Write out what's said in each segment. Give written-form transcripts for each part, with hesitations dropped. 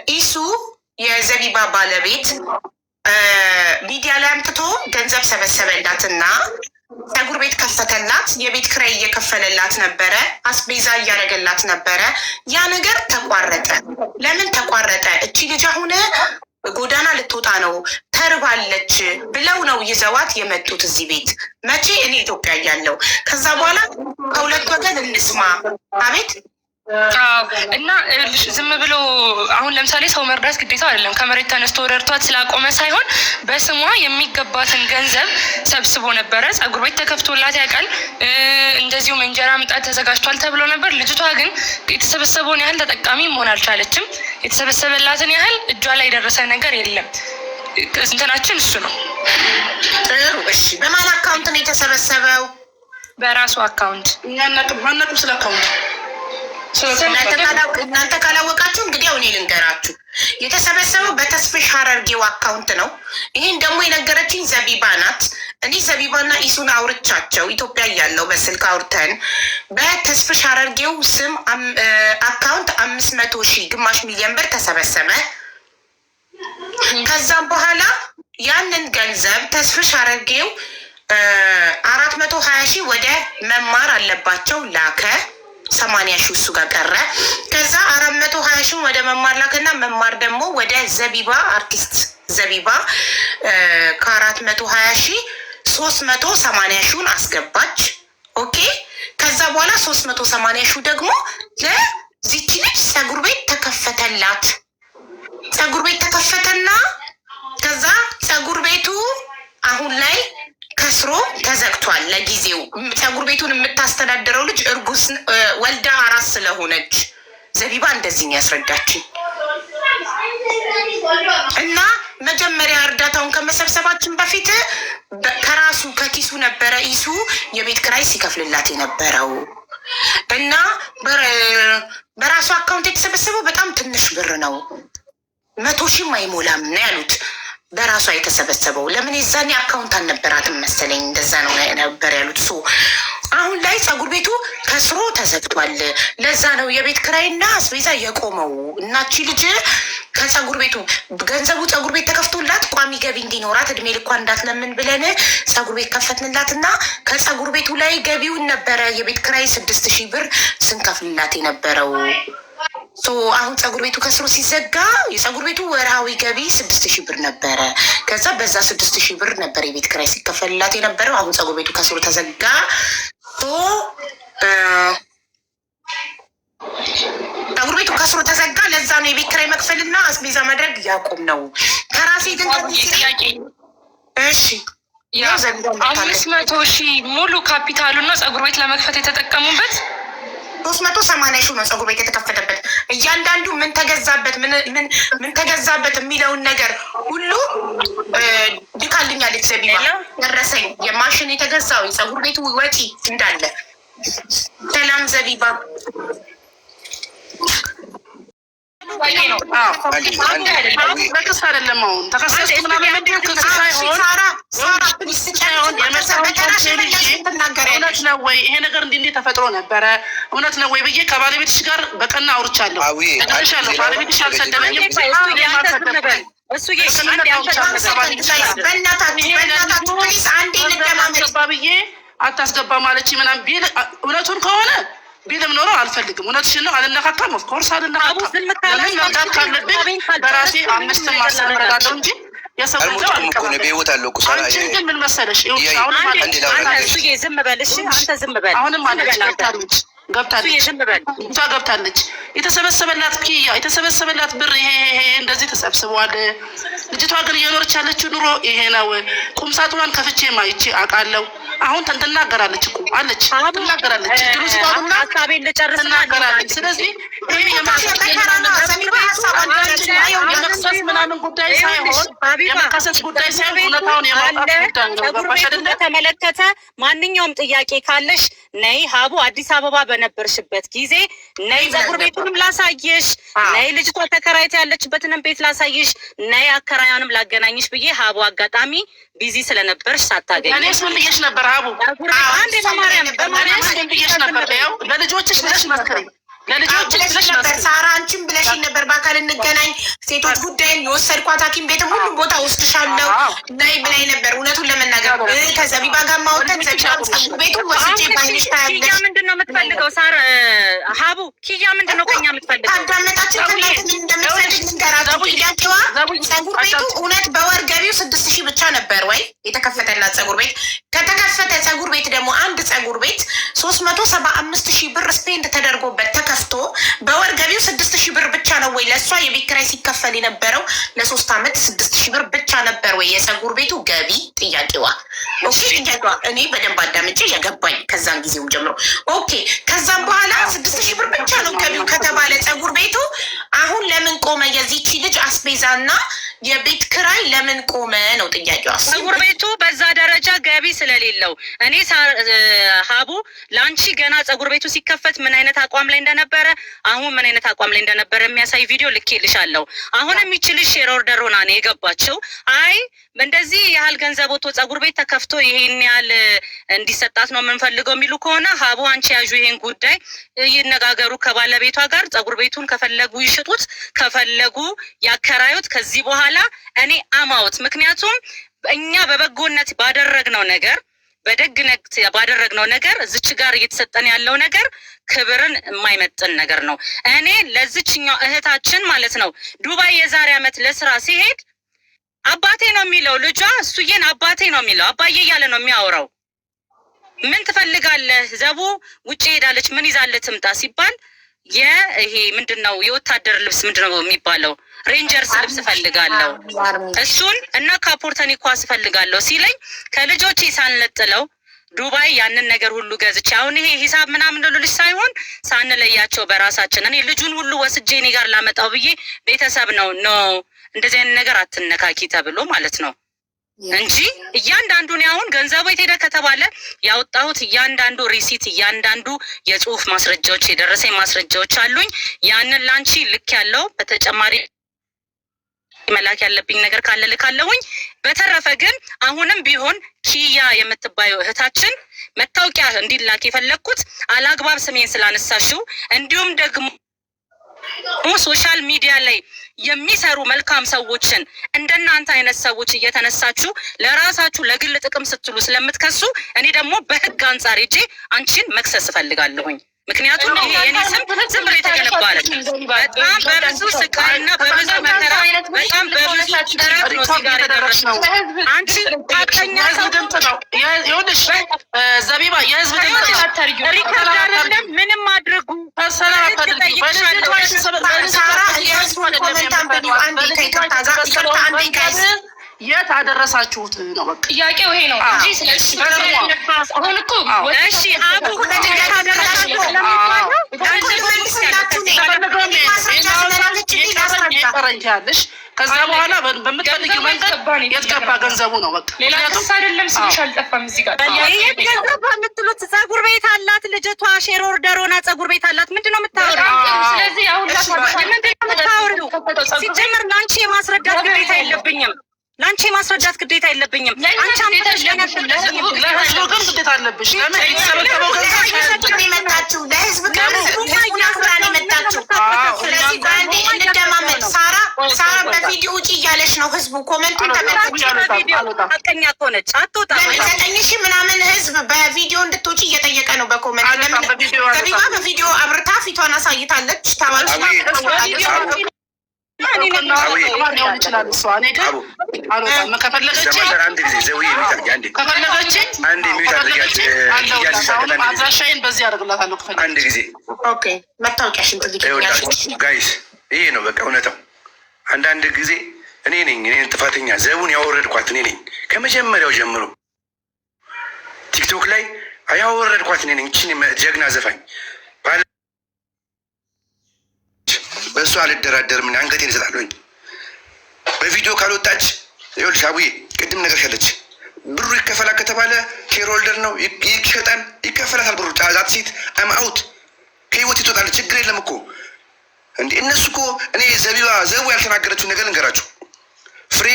ኢሱ የዘቢባ ባለቤት ሚዲያ ላይ አምጥቶ ገንዘብ ሰበሰበላትና ፀጉር ቤት ከፈተላት። የቤት ክራይ እየከፈለላት ነበረ፣ አስቤዛ እያደረገላት ነበረ። ያ ነገር ተቋረጠ። ለምን ተቋረጠ? እቺ ልጅ አሁን ጎዳና ልትወጣ ነው፣ ተርባለች ብለው ነው ይዘዋት የመጡት እዚህ ቤት። መቼ? እኔ ኢትዮጵያ እያለሁ። ከዛ በኋላ ከሁለት ወገን እንስማ። አቤት እና ዝም ብሎ አሁን ለምሳሌ ሰው መርዳት ግዴታ አይደለም። ከመሬት ተነስቶ ረድቷት ስላቆመ ሳይሆን በስሟ የሚገባትን ገንዘብ ሰብስቦ ነበረ። ፀጉር ቤት ተከፍቶላት ያውቃል። እንደዚሁም እንጀራ ምጣድ ተዘጋጅቷል ተብሎ ነበር። ልጅቷ ግን የተሰበሰበውን ያህል ተጠቃሚ መሆን አልቻለችም። የተሰበሰበላትን ያህል እጇ ላይ የደረሰ ነገር የለም። እንትናችን እሱ ነው። እሺ፣ በማን አካውንት ነው የተሰበሰበው? በራሱ አካውንት። ማናቅም ስለ አካውንት እናንተ ካላወቃችሁ እንግዲህ አሁን ልንገራችሁ። የተሰበሰበው በተስፍሽ ሀረርጌው አካውንት ነው። ይህን ደግሞ የነገረችኝ ዘቢባ ናት። እኔ ዘቢባና ኢሱን አውርቻቸው ኢትዮጵያ እያለው በስልክ አውርተን በተስፍሽ ሀረርጌው ስም አካውንት 500,000 ግማሽ ሚሊዮን ብር ተሰበሰበ። ከዛም በኋላ ያንን ገንዘብ ተስፍሽ ሀረርጌው 420,000 ወደ መማር አለባቸው ላከ። 80,000 እሱ ጋር ቀረ። ከዛ 420,000 ወደ መማር ላከና መማር ደግሞ ወደ ዘቢባ አርቲስት ዘቢባ ከ420,000 380,000 አስገባች። ኦኬ። ከዛ በኋላ 380,000 ደግሞ ለዚች ልጅ ፀጉር ቤት ተከፈተላት። ፀጉር ቤት ተከፈተና ከዛ ፀጉር ቤቱ አሁን ላይ ከስሮ ተዘግቷል ለጊዜው። ፀጉር ቤቱን የምታስተዳድረው ልጅ እርጉዝ ወልዳ አራስ ስለሆነች ዘቢባ እንደዚህ ያስረዳችኝ። እና መጀመሪያ እርዳታውን ከመሰብሰባችን በፊት ከራሱ ከኪሱ ነበረ ኢሱ የቤት ክራይ ሲከፍልላት የነበረው እና በራሱ አካውንት የተሰበሰበው በጣም ትንሽ ብር ነው። 100,000 አይሞላም ነው ያሉት። በራሷ የተሰበሰበው ለምን የዛኔ አካውንት አልነበራትም መሰለኝ፣ እንደዛ ነው ነበር ያሉት። አሁን ላይ ፀጉር ቤቱ ከስሮ ተዘግቷል። ለዛ ነው የቤት ክራይና አስቤዛ የቆመው። እናቺ ልጅ ከፀጉር ቤቱ ገንዘቡ ፀጉር ቤት ተከፍቶላት ቋሚ ገቢ እንዲኖራት እድሜ ልኳ እንዳትለምን ብለን ፀጉር ቤት ከፈትንላት እና ከፀጉር ቤቱ ላይ ገቢውን ነበረ የቤት ክራይ 6,000 ብር ስንከፍልላት የነበረው። አሁን ፀጉር ቤቱ ከስሩ ሲዘጋ የፀጉር ቤቱ ወርሃዊ ገቢ 6,000 ብር ነበረ። ከዛ በዛ 6,000 ብር ነበር የቤት ክራይ ሲከፈልላት የነበረው። አሁን ፀጉር ቤቱ ከስሩ ተዘጋ። ፀጉር ቤቱ ከስሩ ተዘጋ። ለዛ ነው የቤት ክራይ መክፈልና አስቤዛ ማድረግ ያቆም ነው። ከራሴ ግን እሺ 500,000 ሙሉ ካፒታሉና ፀጉር ቤት ለመክፈት የተጠቀሙበት 380,000 ነው ፀጉር ቤት የተከፈተበት። እያንዳንዱ ምን ተገዛበት የሚለውን ነገር ሁሉ ልካልኛለች ዘቢባ። ደረሰኝ የማሽን የተገዛው የፀጉር ቤቱ ወጪ እንዳለ። ሰላም ዘቢባ። በክስ አይደለም አሁን ተከሰስኩ ምናምን ምንድን ክስ ሳይሆን እውነት ነው ወይ ይሄ ነገር እንዲህ ተፈጥሮ ነበረ እውነት ነው ወይ ብዬ ከባለቤትሽ ጋር በቀና አውርቻለሁ። እደርሻለሁ። ባለቤትሽ አልሰደበኝም። ብዬ አታስገባ ማለች ምናምን ቢል እውነቱን ከሆነ ቢልም ኖሮ አልፈልግም። እውነትሽን ነው። አልነካካም። ኦፍኮርስ አልነካካም። ለምን መምጣት ካለብኝ በራሴ 5 ማሰብ እረዳለሁ እንጂ የሰው ገንዘብ አልቀበልም። አንቺን ግን ምን መሰለሽ አሁንም አለች ገብታለች። የተሰበሰበላት ብር ይሄ እንደዚህ ተሰብስቧል። ልጅቷ ግን እየኖረች ያለችው ኑሮ ይሄ ነው። ቁምሳጥኗን ከፍቼ ማይቼ አውቃለሁ። አሁን ትናገራለች እኮ አለች ትናገራለች። ድሩ ሲባሉና ትናገራለች። ስለዚህ ይሄ የመክሰስ ምናምን ጉዳይ ሳይሆን የመከሰስ ጉዳይ ሳይሆን እውነታውን የማውጣት ጉዳይ ነው። ገባሽ አይደለ? ተመለከተ ማንኛውም ጥያቄ ካለሽ ነይ ሀቡ አዲስ አበባ በነበርሽበት ጊዜ ነይ ፀጉር ቤቱንም ላሳይሽ፣ ነይ ልጅቷ ተከራይታ ያለችበትንም ቤት ላሳይሽ፣ ነይ አከራያንም ላገናኝሽ ብዬ ሀቡ አጋጣሚ ቢዚ ስለነበርሽ ሳታገኝ እኔ ምን ብዬሽ ነበር? ሀቡ አንዴ ለማርያም እኔ ምን ብዬሽ ነበር? ያው ለልጆችሽ ብለሽ መስክሪ ብለሽ ነበር ሳራ፣ አንቺም ብለሽኝ ነበር በአካል እንገናኝ፣ ሴቶች ጉዳይን የወሰድኳት ሐኪም ቤትም ሁሉም ቦታ ወስድሻለሁ ናይ ብላኝ ነበር። እውነቱን ለመናገር ከዘቢባ ጋር ማውጣት ዘቢባም ጸጉር ቤቱ ወስጄ ባይንሽ ታያለሽ። ኪያ ምንድን ነው የምትፈልገው? ሳር ሀቡ ኪያ ምንድን ነው ከኛ የምትፈልገው? አዳመጣችን ከእናት ምን እንደምትፈልግ ንገራችሁ። ጥያቄዋ ጸጉር ቤቱ እውነት በወር ገቢው 6000 ብቻ ነበር ወይ የተከፈተላት ጸጉር ቤት? ከተከፈተ ጸጉር ቤት ደግሞ አንድ ጸጉር ቤት 375,000 ብር ስፔንድ ተደርጎበት ተከፍቶ በወር ገቢው 6,000 ብር ብቻ ነው ወይ? ለእሷ የቤት ኪራይ ሲከፈል የነበረው ለ3 ዓመት 6,000 ብር ብቻ ነበር ወይ የጸጉር ቤቱ ገቢ? ጥያቄዋ ኦኬ። ጥያቄዋ እኔ በደንብ አዳምጬ የገባኝ ከዛን ጊዜውም ጀምሮ ኦኬ። ከዛም በኋላ 6,000 ብር ብቻ ነው ገቢው ከተባለ ጸጉር ቤቱ አሁን ለምን ቆመ? የዚቺ ልጅ አስቤዛና የቤት ኪራይ ለምን ቆመ ነው ጥያቄዋ። ጸጉር ቤቱ በዛ ደረጃ ገቢ ስለሌለው እኔ ሀቡ ለአንቺ ገና ጸጉር ቤቱ ሲከፈት ምን አይነት አቋም ላይ እንደነበረ አሁን ምን አይነት አቋም ላይ እንደነበረ የሚያሳይ ቪዲዮ ልኬልሻለሁ። አሁን የሚችልሽ ሼር ኦርደር ሆና ነው የገባችው። አይ እንደዚህ ያህል ገንዘብ ወጥቶ ጸጉር ቤት ተከፍቶ ይሄን ያህል እንዲሰጣት ነው የምንፈልገው የሚሉ ከሆነ ሀቡ አንቺ ያዡ ይሄን ጉዳይ ይነጋገሩ ከባለቤቷ ጋር። ጸጉር ቤቱን ከፈለጉ ይሽጡት፣ ከፈለጉ ያከራዩት። ከዚህ በኋላ እኔ አማውት ምክንያቱም እኛ በበጎነት ባደረግነው ነገር በደግነት ባደረግነው ነገር እዚች ጋር እየተሰጠን ያለው ነገር ክብርን የማይመጥን ነገር ነው። እኔ ለዚችኛው እህታችን ማለት ነው ዱባይ የዛሬ ዓመት ለስራ ሲሄድ አባቴ ነው የሚለው ልጇ፣ እሱዬን አባቴ ነው የሚለው፣ አባዬ እያለ ነው የሚያወራው። ምን ትፈልጋለህ? ዘቡ ውጭ ሄዳለች፣ ምን ይዛለህ ትምጣ ሲባል ይሄ ምንድነው የወታደር ልብስ ምንድነው የሚባለው ሬንጀርስ ልብስ ፈልጋለሁ እሱን እና ካፖርተኒ ኳስ ፈልጋለሁ ሲለኝ ከልጆቼ ሳንለጥለው ዱባይ ያንን ነገር ሁሉ ገዝቼ አሁን ይሄ ሂሳብ ምናምን ልልሽ ሳይሆን ሳንለያቸው በራሳችን እኔ ልጁን ሁሉ ወስጄ እኔ ጋር ላመጣው ብዬ ቤተሰብ ነው እንደዚህ አይነት ነገር አትነካኪ ተብሎ ማለት ነው እንጂ እያንዳንዱን አሁን ገንዘቡ የት ሄደ ከተባለ ያወጣሁት እያንዳንዱ ሪሲት እያንዳንዱ የጽሁፍ ማስረጃዎች የደረሰኝ ማስረጃዎች አሉኝ። ያንን ላንቺ ልክ ያለው በተጨማሪ መላክ ያለብኝ ነገር ካለ ልካለሁኝ። በተረፈ ግን አሁንም ቢሆን ኪያ የምትባየው እህታችን መታወቂያ እንዲላክ የፈለግኩት አላግባብ ስሜን ስላነሳሽው እንዲሁም ደግሞ ሶሻል ሚዲያ ላይ የሚሰሩ መልካም ሰዎችን እንደናንተ አይነት ሰዎች እየተነሳችሁ ለራሳችሁ ለግል ጥቅም ስትሉ ስለምትከሱ እኔ ደግሞ በህግ አንጻር ሄጄ አንቺን መክሰስ እፈልጋለሁኝ። ምክንያቱም ይሄ የኔ ስም ዝም ብሎ የተገነባ አይደለም። በጣም በብዙ ስቃይና በብዙ መከራ በጣም በብዙ ጥረት ነው እዚህ ጋር የደረስነው። አንቺ ሀቀኛ ሰው ድምፅ ነው ይኸውልሽ፣ ዘቢባ የህዝብ ድምፅ ነው። ሪከርድ አይደለም ምንም አድርጉ የት አደረሳችሁት ነው በቃ ጥያቄው ይሄ ነው እንጂ ስለዚህ አሁን እኮ እሺ አቡ ያለሽ ከዛ በኋላ በምትፈልጊው መንገድ የት ገባ ገንዘቡ ነው በቃ። ሌላ ክስ አይደለም ስልሽ አልጠፋም። እዚህ ጋር የት ገባ የምትሉት ጸጉር ቤት አላት ልጅቷ፣ ሼር ኦርደር ሆና ጸጉር ቤት አላት። ምንድን ነው የምታወሪው? ስለዚህ አሁን ሲጀምር ለአንቺ የማስረዳት ግዴታ የለብኝም። ለአንቺ የማስረዳት ግዴታ የለብኝም። አንቺ ለህዝቡ ግን ግዴታ አለብሽ። ለምን የተሰበሰበው ገንዘብ የመጣችሁ ለህዝብ የመጣችሁ። ስለዚህ በአንዴ እንደማመጥ ሳራ በቪዲዮ ውጭ እያለች ነው። ህዝቡ ኮመንቱን ሀቀኛ ከሆነች አትወጣም። ዘጠኝሽ ምናምን ህዝብ በቪዲዮ እንድትወጪ እየጠየቀ ነው በኮመንት። ዘቢባ በቪዲዮ አብርታ ፊቷን አሳይታለች። ታዋቂ አድራሻዬን በዚህ አደርግላታለሁ። አንድ ጊዜ መታወቂያሽን ጋይስ፣ ይሄ ነው በቃ እውነታው። አንዳንድ ጊዜ እኔን ጥፋተኛ ዘቡን ያወረድኳት እኔ ነኝ። ከመጀመሪያው ጀምሮ ቲክቶክ ላይ ያወረድኳት እኔ ነኝ። እችን ጀግና ዘፋኝ በእሱ አልደራደርም። አንገቴን እሰጣለሁኝ። በቪዲዮ ካልወጣች ይኸውልሽ አቡዬ ቅድም ነገር ሸለች ብሩ ይከፈላል ከተባለ ሼር ሆልደር ነው ይሸጣል፣ ይከፈላታል ብሩ። ዛት ሴት አምአውት ከህይወት ትወጣለች። ችግር የለም እኮ እንዴ እነሱ እኮ እኔ ዘቡ ያልተናገረችውን ነገር ልንገራችሁ። ፍሬ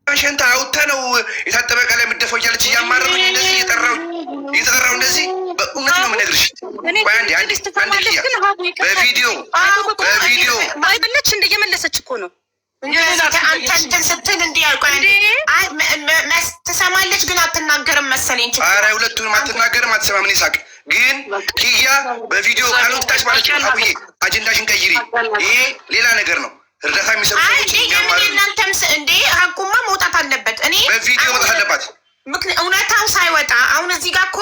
ሸንታ አውጥታ ነው የታጠበ ቃል የምደፈው እያለች እያማረሩኝ እንደዚህ እየተጠራው እንደዚህ እውነት ነው የምነግርሽ። በቪዲዮ አይበለች እንደ እየመለሰች እኮ ነው። አንተን ስትል እንዲህ ትሰማለች ግን አትናገርም መሰለኝ። ኧረ ሁለቱንም አትናገርም አትሰማም። እኔ ሳቅ ግን ኪያ በቪዲዮ ካልወጣች ማለት ነው። አቡዬ አጀንዳሽን ቀይሪ። ይሄ ሌላ ነገር ነው። እርዳታ የሚሰሩ እናንተም እንዴ ሀቁማ መውጣት አለበት። እኔ በቪዲዮ መውጣት አለባት። እውነታው ሳይወጣ አሁን እዚህ ጋር እኮ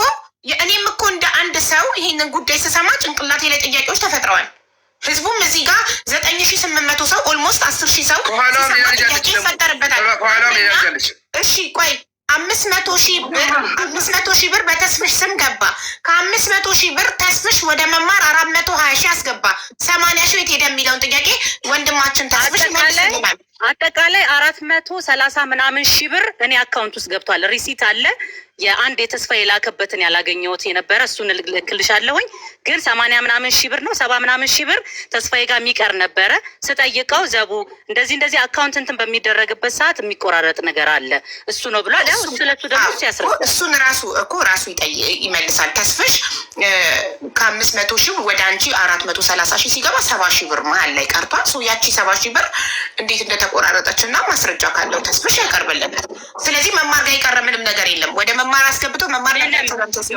እኔም እኮ እንደ አንድ ሰው ይህንን ጉዳይ ስሰማ ጭንቅላቴ ላይ ጥያቄዎች ተፈጥረዋል። ህዝቡም እዚህ ጋር 9,800 ሰው ኦልሞስት 10,000 ሰው ጥያቄ ይፈጠርበታል። እሺ ቆይ 500,000 ብር በተስፍሽ ስም ገባ። ከ500,000 ብር ተስፍሽ ወደ መማር 420,000 አስገባ። 80,000 የት ሄደ የሚለውን ጥያቄ ወንድማችን ተስፍሽ መልስልናል። አጠቃላይ 430 ምናምን ሺህ ብር እኔ አካውንት ውስጥ ገብቷል። ሪሲት አለ። የአንድ የተስፋ የላከበትን ያላገኘሁት የነበረ እሱን እልክልሻለሁኝ። ግን 80 ምናምን ሺህ ብር ነው 70 ምናምን ሺህ ብር ተስፋዬ ጋር የሚቀር ነበረ። ስጠይቀው ዘቡ እንደዚህ አካውንት እንትን በሚደረግበት ሰዓት የሚቆራረጥ ነገር አለ እሱ ነው ብሏል። ያው ስለሱ ደግሞ ያስረዳል። እሱን ራሱ ይመልሳል። ተስፍሽ ከ500,000 ወደ አንቺ 430,000 ሲገባ 70,000 ብር መሀል ላይ ቀርቷል። ያቺ 70,000 ብር እንዴት እንደተቆራረጠች እና ማስረጃ ካለው ተስፍሽ ያቀርብልናል። ስለዚህ መማር ጋር የቀረ ምንም ነገር የለም። ወደ መማር አስገብቶ መማር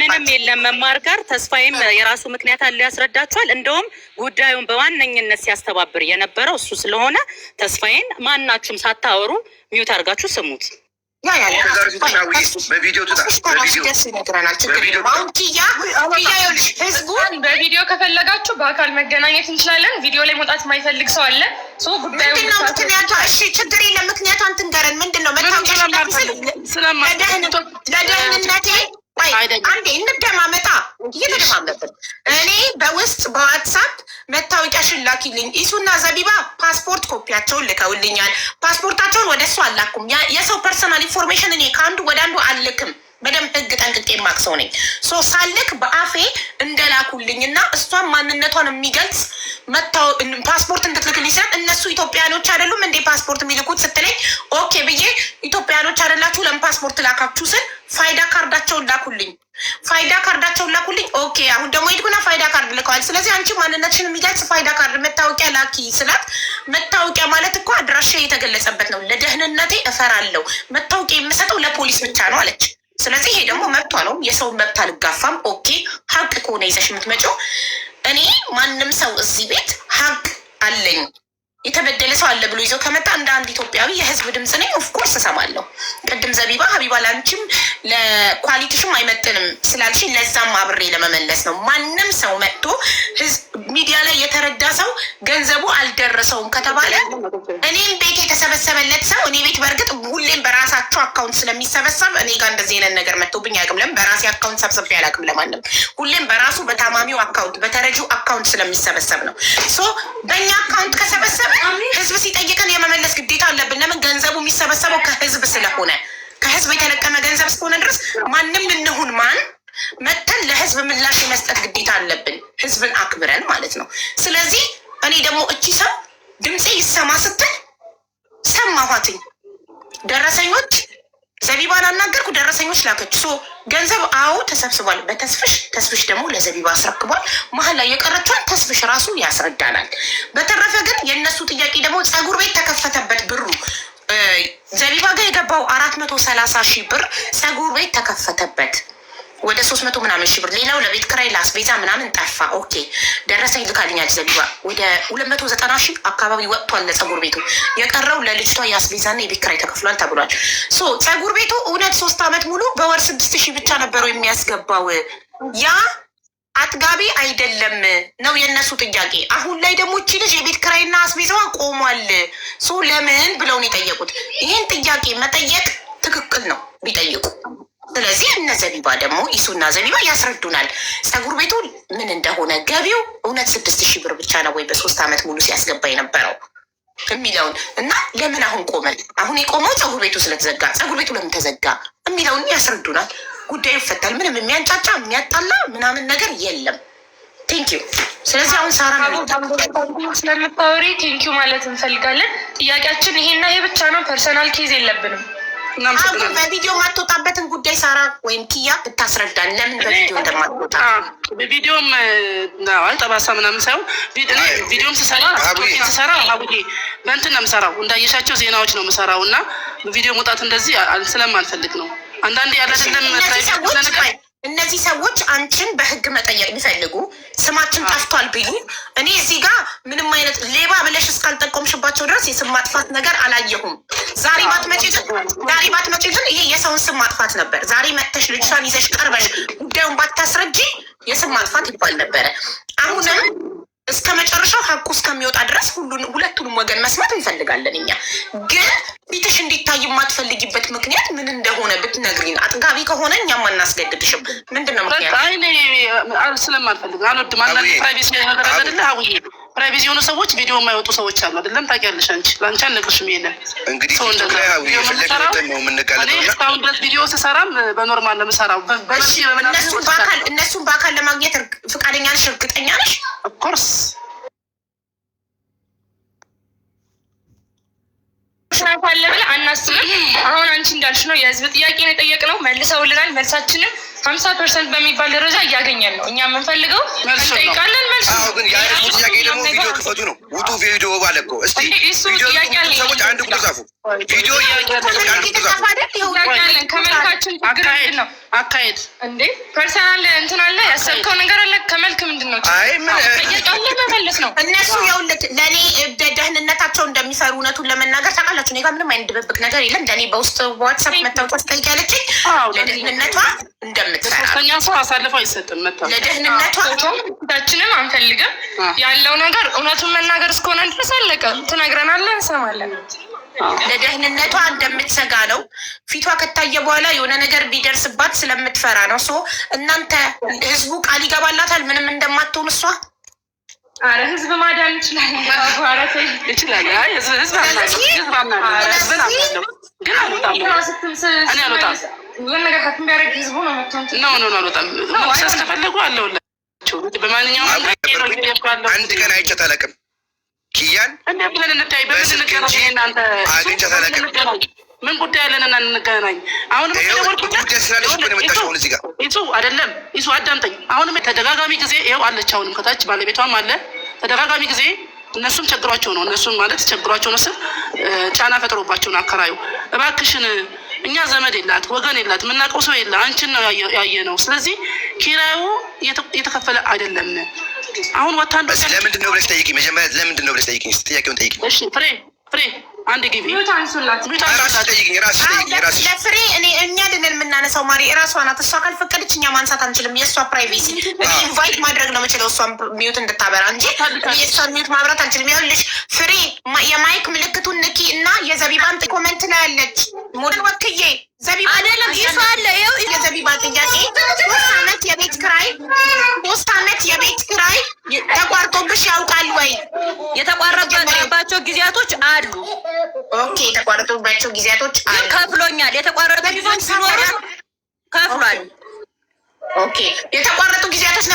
ምንም የለም። መማር ጋር ተስፋዬም የራሱ ምክንያት አለ ያስረዳችኋል። እንደውም ጉዳዩን በዋነኝነት ሲያስተባብር የነበረው እሱ ስለሆነ ተስፋዬን ማናችሁም ሳታወሩ ሚዩት አድርጋችሁ ስሙት። በቪዲዮ ከፈለጋችሁ በአካል መገናኘት እንችላለን። ቪዲዮ ላይ መውጣት የማይፈልግ ሰው አለ። ምንድነው ምክንያቷ? እሺ ችግር የለም። ምክንያቷን ትንገረን። ምንድነው ለደህንነቴ አንዴ እንደማመጣ እየተደማመጥን እኔ በውስጥ በዋትሳፕ መታወቂያሽን ላኪልኝ። ኢሱና ዘቢባ ፓስፖርት ኮፒያቸውን ልከውልኛል። ፓስፖርታቸውን ወደ እሱ አላኩም። የሰው ፐርሰናል ኢንፎርሜሽን እኔ ከአንዱ ወደ አንዱ አልክም። በደንብ ህግ ጠንቅቄ የማቅ ሰው ነኝ። ሳልክ በአፌ እንደላኩልኝ እና እሷን ማንነቷን የሚገልጽ ፓስፖርት እንድትልክልኝ ስላት እነሱ ኢትዮጵያኖች አይደሉም እንዴ ፓስፖርት የሚልኩት ስትለኝ ኦኬ ብዬ ኢትዮጵያኖች አይደላችሁ ለምን ፓስፖርት ላካችሁ ስል ፋይዳ ካርዳቸውን ላኩልኝ። ኦኬ አሁን ደግሞ ሄድኩና ፋይዳ ካርድ ልከዋል። ስለዚህ አንቺ ማንነትሽን የሚገልጽ ፋይዳ ካርድ መታወቂያ ላኪ ስላት መታወቂያ ማለት እኮ አድራሻ የተገለጸበት ነው። ለደህንነቴ እፈራለሁ። መታወቂያ የምሰጠው ለፖሊስ ብቻ ነው አለች። ስለዚህ ይሄ ደግሞ መብቷ ነው። የሰውን መብት አልጋፋም። ኦኬ ሀቅ ከሆነ ይዘሽ የምትመጪው እኔ ማንም ሰው እዚህ ቤት ሀቅ አለኝ የተበደለ ሰው አለ ብሎ ይዘው ከመጣ እንደ አንድ ኢትዮጵያዊ የህዝብ ድምፅ ነኝ። ኦፍኮርስ እሰማለሁ። ቅድም ዘቢባ ሀቢባ ላንቺም ለኳሊቲሽም አይመጥንም ስላልሽኝ ለዛም አብሬ ለመመለስ ነው። ማንም ሰው መጥቶ ህዝብ ሚዲያ ላይ የተረዳ ሰው ገንዘቡ አልደረሰውም ከተባለ እኔም ቤት የተሰበሰበለት ሰው እኔ ቤት በእርግጥ ሁሌም በራሳቸው አካውንት ስለሚሰበሰብ እኔ ጋር እንደዚህ አይነት ነገር መጥቶብኝ አያውቅም። ለምን በራሴ አካውንት ሰብስቤ አላውቅም ለማንም። ሁሌም በራሱ በታማሚው አካውንት በተረጂው አካውንት ስለሚሰበሰብ ነው። በእኛ አካውንት ከሰበሰበ ህዝብ ሲጠይቀን የመመለስ ግዴታ አለብን። ለምን ገንዘቡ የሚሰበሰበው ከህዝብ ስለሆነ፣ ከህዝብ የተለቀመ ገንዘብ እስከሆነ ድረስ ማንም እንሁን ማን መተን ለህዝብ ምላሽ የመስጠት ግዴታ አለብን፣ ህዝብን አክብረን ማለት ነው። ስለዚህ እኔ ደግሞ እቺ ሰው ድምፄ ይሰማ ስትል ሰማኋትኝ። ደረሰኞች ዘቢባን አናገርኩ፣ ደረሰኞች ላከች። ገንዘብ አዎ ተሰብስቧል ተስፍሽ ደግሞ ለዘቢባ አስረክቧል። መሀል ላይ የቀረችውን ተስፍሽ ራሱ ያስረዳናል። በተረፈ ግን የእነሱ ጥያቄ ደግሞ ፀጉር ቤት ተከፈተበት ብሩ ዘቢባ ጋር የገባው 430,000 ብር ፀጉር ቤት ተከፈተበት ወደ 300 ምናምን ሺህ ብር። ሌላው ለቤት ክራይ ለአስቤዛ ምናምን ጠፋ። ኦኬ ደረሰኝ ልካልኛል ዘቢባ ወደ 290,000 አካባቢ ወጥቷል ለፀጉር ቤቱ። የቀረው ለልጅቷ የአስቤዛና የቤት ክራይ ተከፍሏል ተብሏል። ፀጉር ቤቱ እውነት 3 ዓመት ሙሉ በወር 6,000 ብቻ ነበረው የሚያስገባው። ያ አጥጋቢ አይደለም ነው የእነሱ ጥያቄ። አሁን ላይ ደግሞ እቺ ልጅ የቤት ክራይና አስቤዛዋ ቆሟል። ለምን ብለው ነው የጠየቁት። ይህን ጥያቄ መጠየቅ ትክክል ነው ቢጠይቁ። ስለዚህ እነ ዘቢባ ደግሞ ኢሱና ዘቢባ ያስረዱናል። ፀጉር ቤቱ ምን እንደሆነ ገቢው እውነት 6,000 ብር ብቻ ነው ወይ በ3 ዓመት ሙሉ ሲያስገባ የነበረው የሚለውን እና ለምን አሁን ቆመን አሁን የቆመው ፀጉር ቤቱ ስለተዘጋ ፀጉር ቤቱ ለምን ተዘጋ የሚለውን ያስረዱናል። ጉዳዩ ይፈታል። ምንም የሚያንጫጫ የሚያጣላ ምናምን ነገር የለም። ቴንኪዩ። ስለዚህ አሁን ሳራ ስለምታወሪ ቴንኪዩ ማለት እንፈልጋለን። ጥያቄያችን ይሄና ይሄ ብቻ ነው። ፐርሰናል ኬዝ የለብንም። በቪዲዮ ማትወጣበትን ጉዳይ ሳራ ወይም ኪያ ብታስረዳን፣ ለምን በቪዲዮ እንደማትወጣ። በቪዲዮም ጠባሳ ምናምን ሳይሆን ቪዲዮም ስሰራ በእንትን ነው የምሰራው፣ እንዳየሻቸው ዜናዎች ነው የምሰራው እና በቪዲዮ መውጣት እንደዚህ ስለማልፈልግ ነው። አንዳንዴ ያለድለም እነዚህ ሰዎች አንቺን በህግ መጠየቅ ቢፈልጉ ስማችን ጠፍቷል ቢሉ እኔ እዚህ ጋር ምንም አይነት ሌባ ብለሽ እስካልጠቆምሽባቸው ድረስ የስም ማጥፋት ነገር አላየሁም። ዛሬ ባትመጪ ግን ይሄ የሰውን ስም ማጥፋት ነበር። ዛሬ መጥተሽ ልጅቷን ይዘሽ ቀርበሽ ጉዳዩን ባታስረጂ የስም ማጥፋት ይባል ነበረ። አሁንም እስከ መጨረሻው ሀቁ እስከሚወጣ ድረስ ሁለቱንም ወገን መስማት እንፈልጋለን። እኛ ግን ፊትሽ እንዲታይ የማትፈልጊበት ምክንያት ምን እንደሆነ ብትነግሪን። አጥጋቢ ከሆነ እኛም አናስገድድሽም። ምንድን ነው ምክንያት? ስለማልፈልግ አልወድም። አንዳንድ ፕራይቬሲ ነገር አለ አይደለ? አውዬ ፕራይቬሲ የሆኑ ሰዎች ቪዲዮ የማይወጡ ሰዎች አሉ አይደለም? ታውቂያለሽ አንቺ። ለአንቺ አልነግርሽም። ይሄንን እንግዲህ እስካሁን ድረስ ቪዲዮ ስሰራም በኖርማል ነው የምሰራው። እነሱን በአካል ለማግኘት ፈቃደኛ ነሽ? እርግጠኛ ነሽ? ኦፍኮርስ አለ ብለን አናስብም። አሁን አንቺ እንዳልሽ ነው የህዝብ ጥያቄ ነው የጠየቅነው፣ መልሰውልናል። መልሳችንም 50% በሚባል ደረጃ እያገኘን ነው። እኛ የምንፈልገው እንጠይቃለን። መልሱ ግን የህዝቡ ጥያቄ ደግሞ ቪዲዮ ክፈቱ ነው። ውጡ ቪዲዮ ባለ እኮ እስቲ ቪዲዮ ሰዎች አንድ ቁጥር ጻፉ። ቪዲዮ ያለን ከመልካችን ችግር ነው። አካሄድ እንዴ ፐርሰናል እንትን አለ፣ ያሰብከው ነገር አለ። ከመልክ ምንድን ነው ጠየቃለ መመለስ ነው። እነሱ የውልት ለእኔ ደህንነታቸው እንደሚሰሩ እውነቱን ለመናገር ታውቃላችሁ። እኔ ጋር ምንም አይነት ድብብቅ ነገር የለም። ለእኔ በውስጥ ዋትሳፕ መታወቂያ ስጠይቅ ያለችኝ ለደህንነቷ እንደምትሰራ ከኛ ሰው አሳልፈው አይሰጥም። ለደህንነቷ ሁላችንም አንፈልግም። ያለው ነገር እውነቱን መናገር እስከሆነ ድረስ አለቀ። ትነግረናለህ፣ እንሰማለን። ለደህንነቷ እንደምትሰጋ ነው። ፊቷ ከታየ በኋላ የሆነ ነገር ቢደርስባት ስለምትፈራ ነው። ሶ እናንተ ህዝቡ ቃል ይገባላታል ምንም እንደማትሆን እሷ። አረ ህዝብ ማዳን ይችላል ይችላል። ከፈለጉ አለውላቸው በማንኛውም አንድ ቀን አይቻት አላውቅም። ኪያን ብለን እንታይ በምንገናናንተ አግኝቻት አላውቅም። ምን ጉዳይ ያለንና እንገናኝ። አሁንም ይሱ አይደለም ይሱ አዳምጠኝ። አሁንም ተደጋጋሚ ጊዜ ይኸው አለች። አሁንም ከታች ባለቤቷም አለ። ተደጋጋሚ ጊዜ እነሱም ቸግሯቸው ነው ቸግሯቸው ነው ስል ጫና ፈጥሮባቸው ነው አከራዩ። እባክሽን እኛ ዘመድ የላት ወገን የላት የምናውቀው ሰው የለ፣ አንቺን ነው ያየ ነው። ስለዚህ ኪራዩ እየተከፈለ አይደለም። አሁን ወታን ለምንድን ነው ብለሽ ጠይቂ። መጀመሪያ ለምንድን ነው ብለሽ ጠይቂ። ጥያቄውን ጠይቂ። እሺ ፍሬ አንድ ግቢ ለፍሬ እኛ ድንን የምናነሳው ማሪ እራሷ ናት። እሷ ካልፈቀደች እኛ ማንሳት አንችልም። የእሷ ፕራይቬሲ ኢንቫይት ማድረግ ነው የምችለው እሷን ሚዩት እንድታበራ እንጂ የእሷን ሚዩት ማብራት አንችልም። ይኸውልሽ ፍሬ የማይክ ምልክቱን ንኪ እና የዘቢባን ኮመንት ላይ ያለች ሞዴል ወክዬ ዘቢባ አይደለም ይሷ አለ። ይኸው የዘቢባ ጥያቄ 3 ዓመት የቤት ኪራይ ተቋርጦብሽ ያውቃል ወይ? የተቋረጠባቸው ጊዜያቶች አሉ። ኦኬ የተቋረጡባቸው ጊዜያቶች አሉ። ከፍሎኛል። የተቋረጡ ጊዜያቶች ሲኖሩ ከፍሏል። ኦኬ የተቋረጡ ጊዜያቶች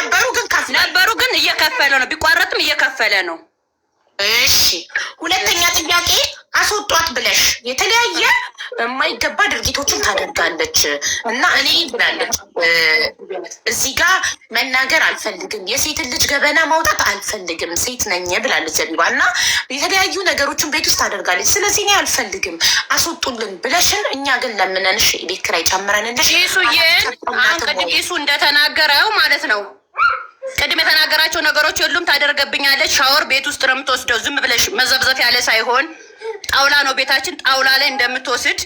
ነበሩ ግን እየከፈለ ነው። ቢቋረጥም እየከፈለ ነው። እሺ ሁለተኛ ጥያቄ አስወጧት ብለሽ የተለያየ የማይገባ ድርጊቶችን ታደርጋለች እና እኔ ብላለች እዚህ ጋር መናገር አልፈልግም፣ የሴትን ልጅ ገበና ማውጣት አልፈልግም፣ ሴት ነኝ ብላለች ዘቢባ እና የተለያዩ ነገሮችን ቤት ውስጥ ታደርጋለች። ስለዚህ እኔ አልፈልግም አስወጡልን ብለሽን እኛ ግን ለምነንሽ ቤት ኪራይ ጨምረንልሽ ቅድም ኢሱ እንደተናገረው ማለት ነው። ቅድም የተናገራቸው ነገሮች ሁሉም ታደርገብኛለች። ሻወር ቤት ውስጥ ነው የምትወስደው። ዝም ብለሽ መዘብዘፍ ያለ ሳይሆን ጣውላ ነው ቤታችን። ጣውላ ላይ እንደምትወስድ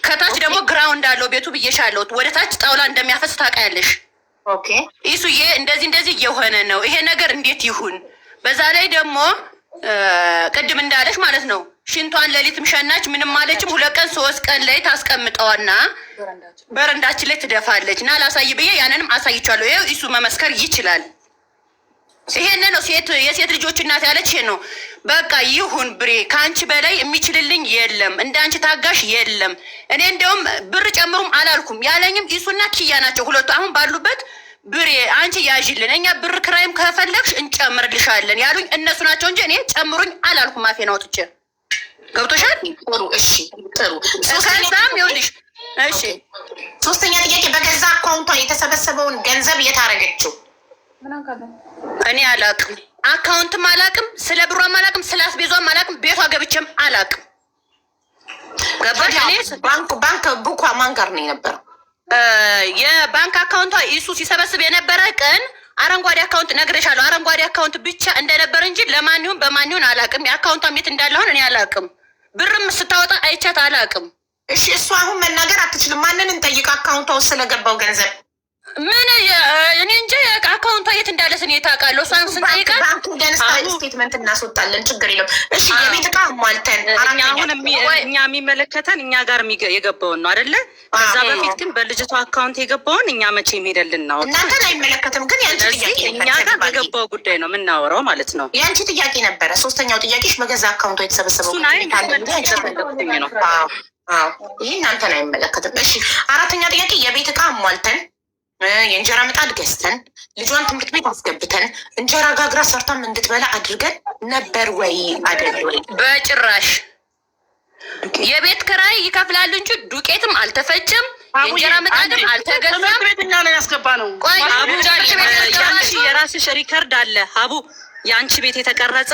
ከታች ደግሞ ግራውንድ አለው ቤቱ ብዬሻለሁ። ወደ ታች ጣውላ እንደሚያፈስ ታውቂያለሽ። ኢሱዬ እንደዚህ እየሆነ ነው ይሄ ነገር እንዴት ይሁን? በዛ ላይ ደግሞ ቅድም እንዳለሽ ማለት ነው ሽንቷን ሌሊትም ሸናች ምንም አለችም። 2 ቀን 3 ቀን ላይ ታስቀምጠዋና በረንዳችን ላይ ትደፋለች እና ላሳይ ብዬ ያንንም አሳይቻለሁ። ይኸው ኢሱ መመስከር ይችላል። ይሄን ነው የሴት ልጆች እናት ያለች ይሄ ነው። በቃ ይሁን ብሬ፣ ከአንቺ በላይ የሚችልልኝ የለም፣ እንዳንቺ ታጋሽ የለም። እኔ እንደውም ብር ጨምሩም አላልኩም። ያለኝም ኢሱና ኪያ ናቸው ሁለቱ አሁን ባሉበት። ብሬ አንቺ ያዥልን፣ እኛ ብር ክራይም ከፈለግሽ እንጨምርልሻለን ያሉኝ እነሱ ናቸው እንጂ እኔ ጨምሩኝ አላልኩም። አፌን አውጥቼ ገብቶሻል? ጥሩ እሺ፣ ጥሩ። ከዛም ይኸውልሽ፣ እሺ ሶስተኛ ጥያቄ በገዛ አካውንቷ የተሰበሰበውን ገንዘብ የት አደረገችው? እኔ አላቅም፣ አካውንትም አላቅም፣ ስለ ብሯም አላቅም፣ ስለ አስቤዟም አላቅም፣ ቤቷ ገብቼም አላቅም። ገባሽ? ባንክ ቡኳ ማን ጋር ነው የነበረው? የባንክ አካውንቷ ኢሱ ሲሰበስብ የነበረ ቀን አረንጓዴ አካውንት ነግሬሻለሁ። አረንጓዴ አካውንት ብቻ እንደነበረ እንጂ ለማን ይሁን በማን ይሁን አላቅም። የአካውንቷ ቤት እንዳለሆን እኔ አላቅም። ብርም ስታወጣ አይቻት አላቅም። እሺ እሱ አሁን መናገር አትችልም። ማንን እንጠይቅ? አካውንቷ ውስጥ ስለገባው ገንዘብ ምን እኔ እንጂ አካውንቷ የት እንዳለ ስኔ ታውቃለሁ። እሷን ስንጠይቃት ባንኩ ደንስ ስቴትመንት እናስወጣለን፣ ችግር የለም። እሺ የቤት ዕቃ ሟልተን አሁን እኛ የሚመለከተን እኛ ጋር የገባውን ነው አይደለ? ከዛ በፊት ግን በልጅቷ አካውንት የገባውን እኛ መቼ ሄደልን ነው? እናንተን አይመለከትም። ግን ያንቺ ጥያቄ እኛ ጋር በገባው ጉዳይ ነው የምናወራው ማለት ነው። ያንቺ ጥያቄ ነበረ። ሶስተኛው ጥያቄሽ በገዛ አካውንቷ የተሰበሰበው ነው። ይህ እናንተን አይመለከትም። እሺ አራተኛ ጥያቄ የቤት ዕቃ ሟልተን የእንጀራ ምጣድ ገዝተን ልጇን ትምህርት ቤት አስገብተን እንጀራ ጋግራ ሰርታም እንድትበላ አድርገን ነበር ወይ አይደል? ወይ በጭራሽ። የቤት ክራይ ይከፍላሉ እንጂ ዱቄትም አልተፈጭም፣ የእንጀራ ምጣድም አልተገዛም። ቤትኛ ነው ያስገባ ነው። የራስሽ ሪከርድ አለ ሀቡ፣ የአንቺ ቤት የተቀረጸ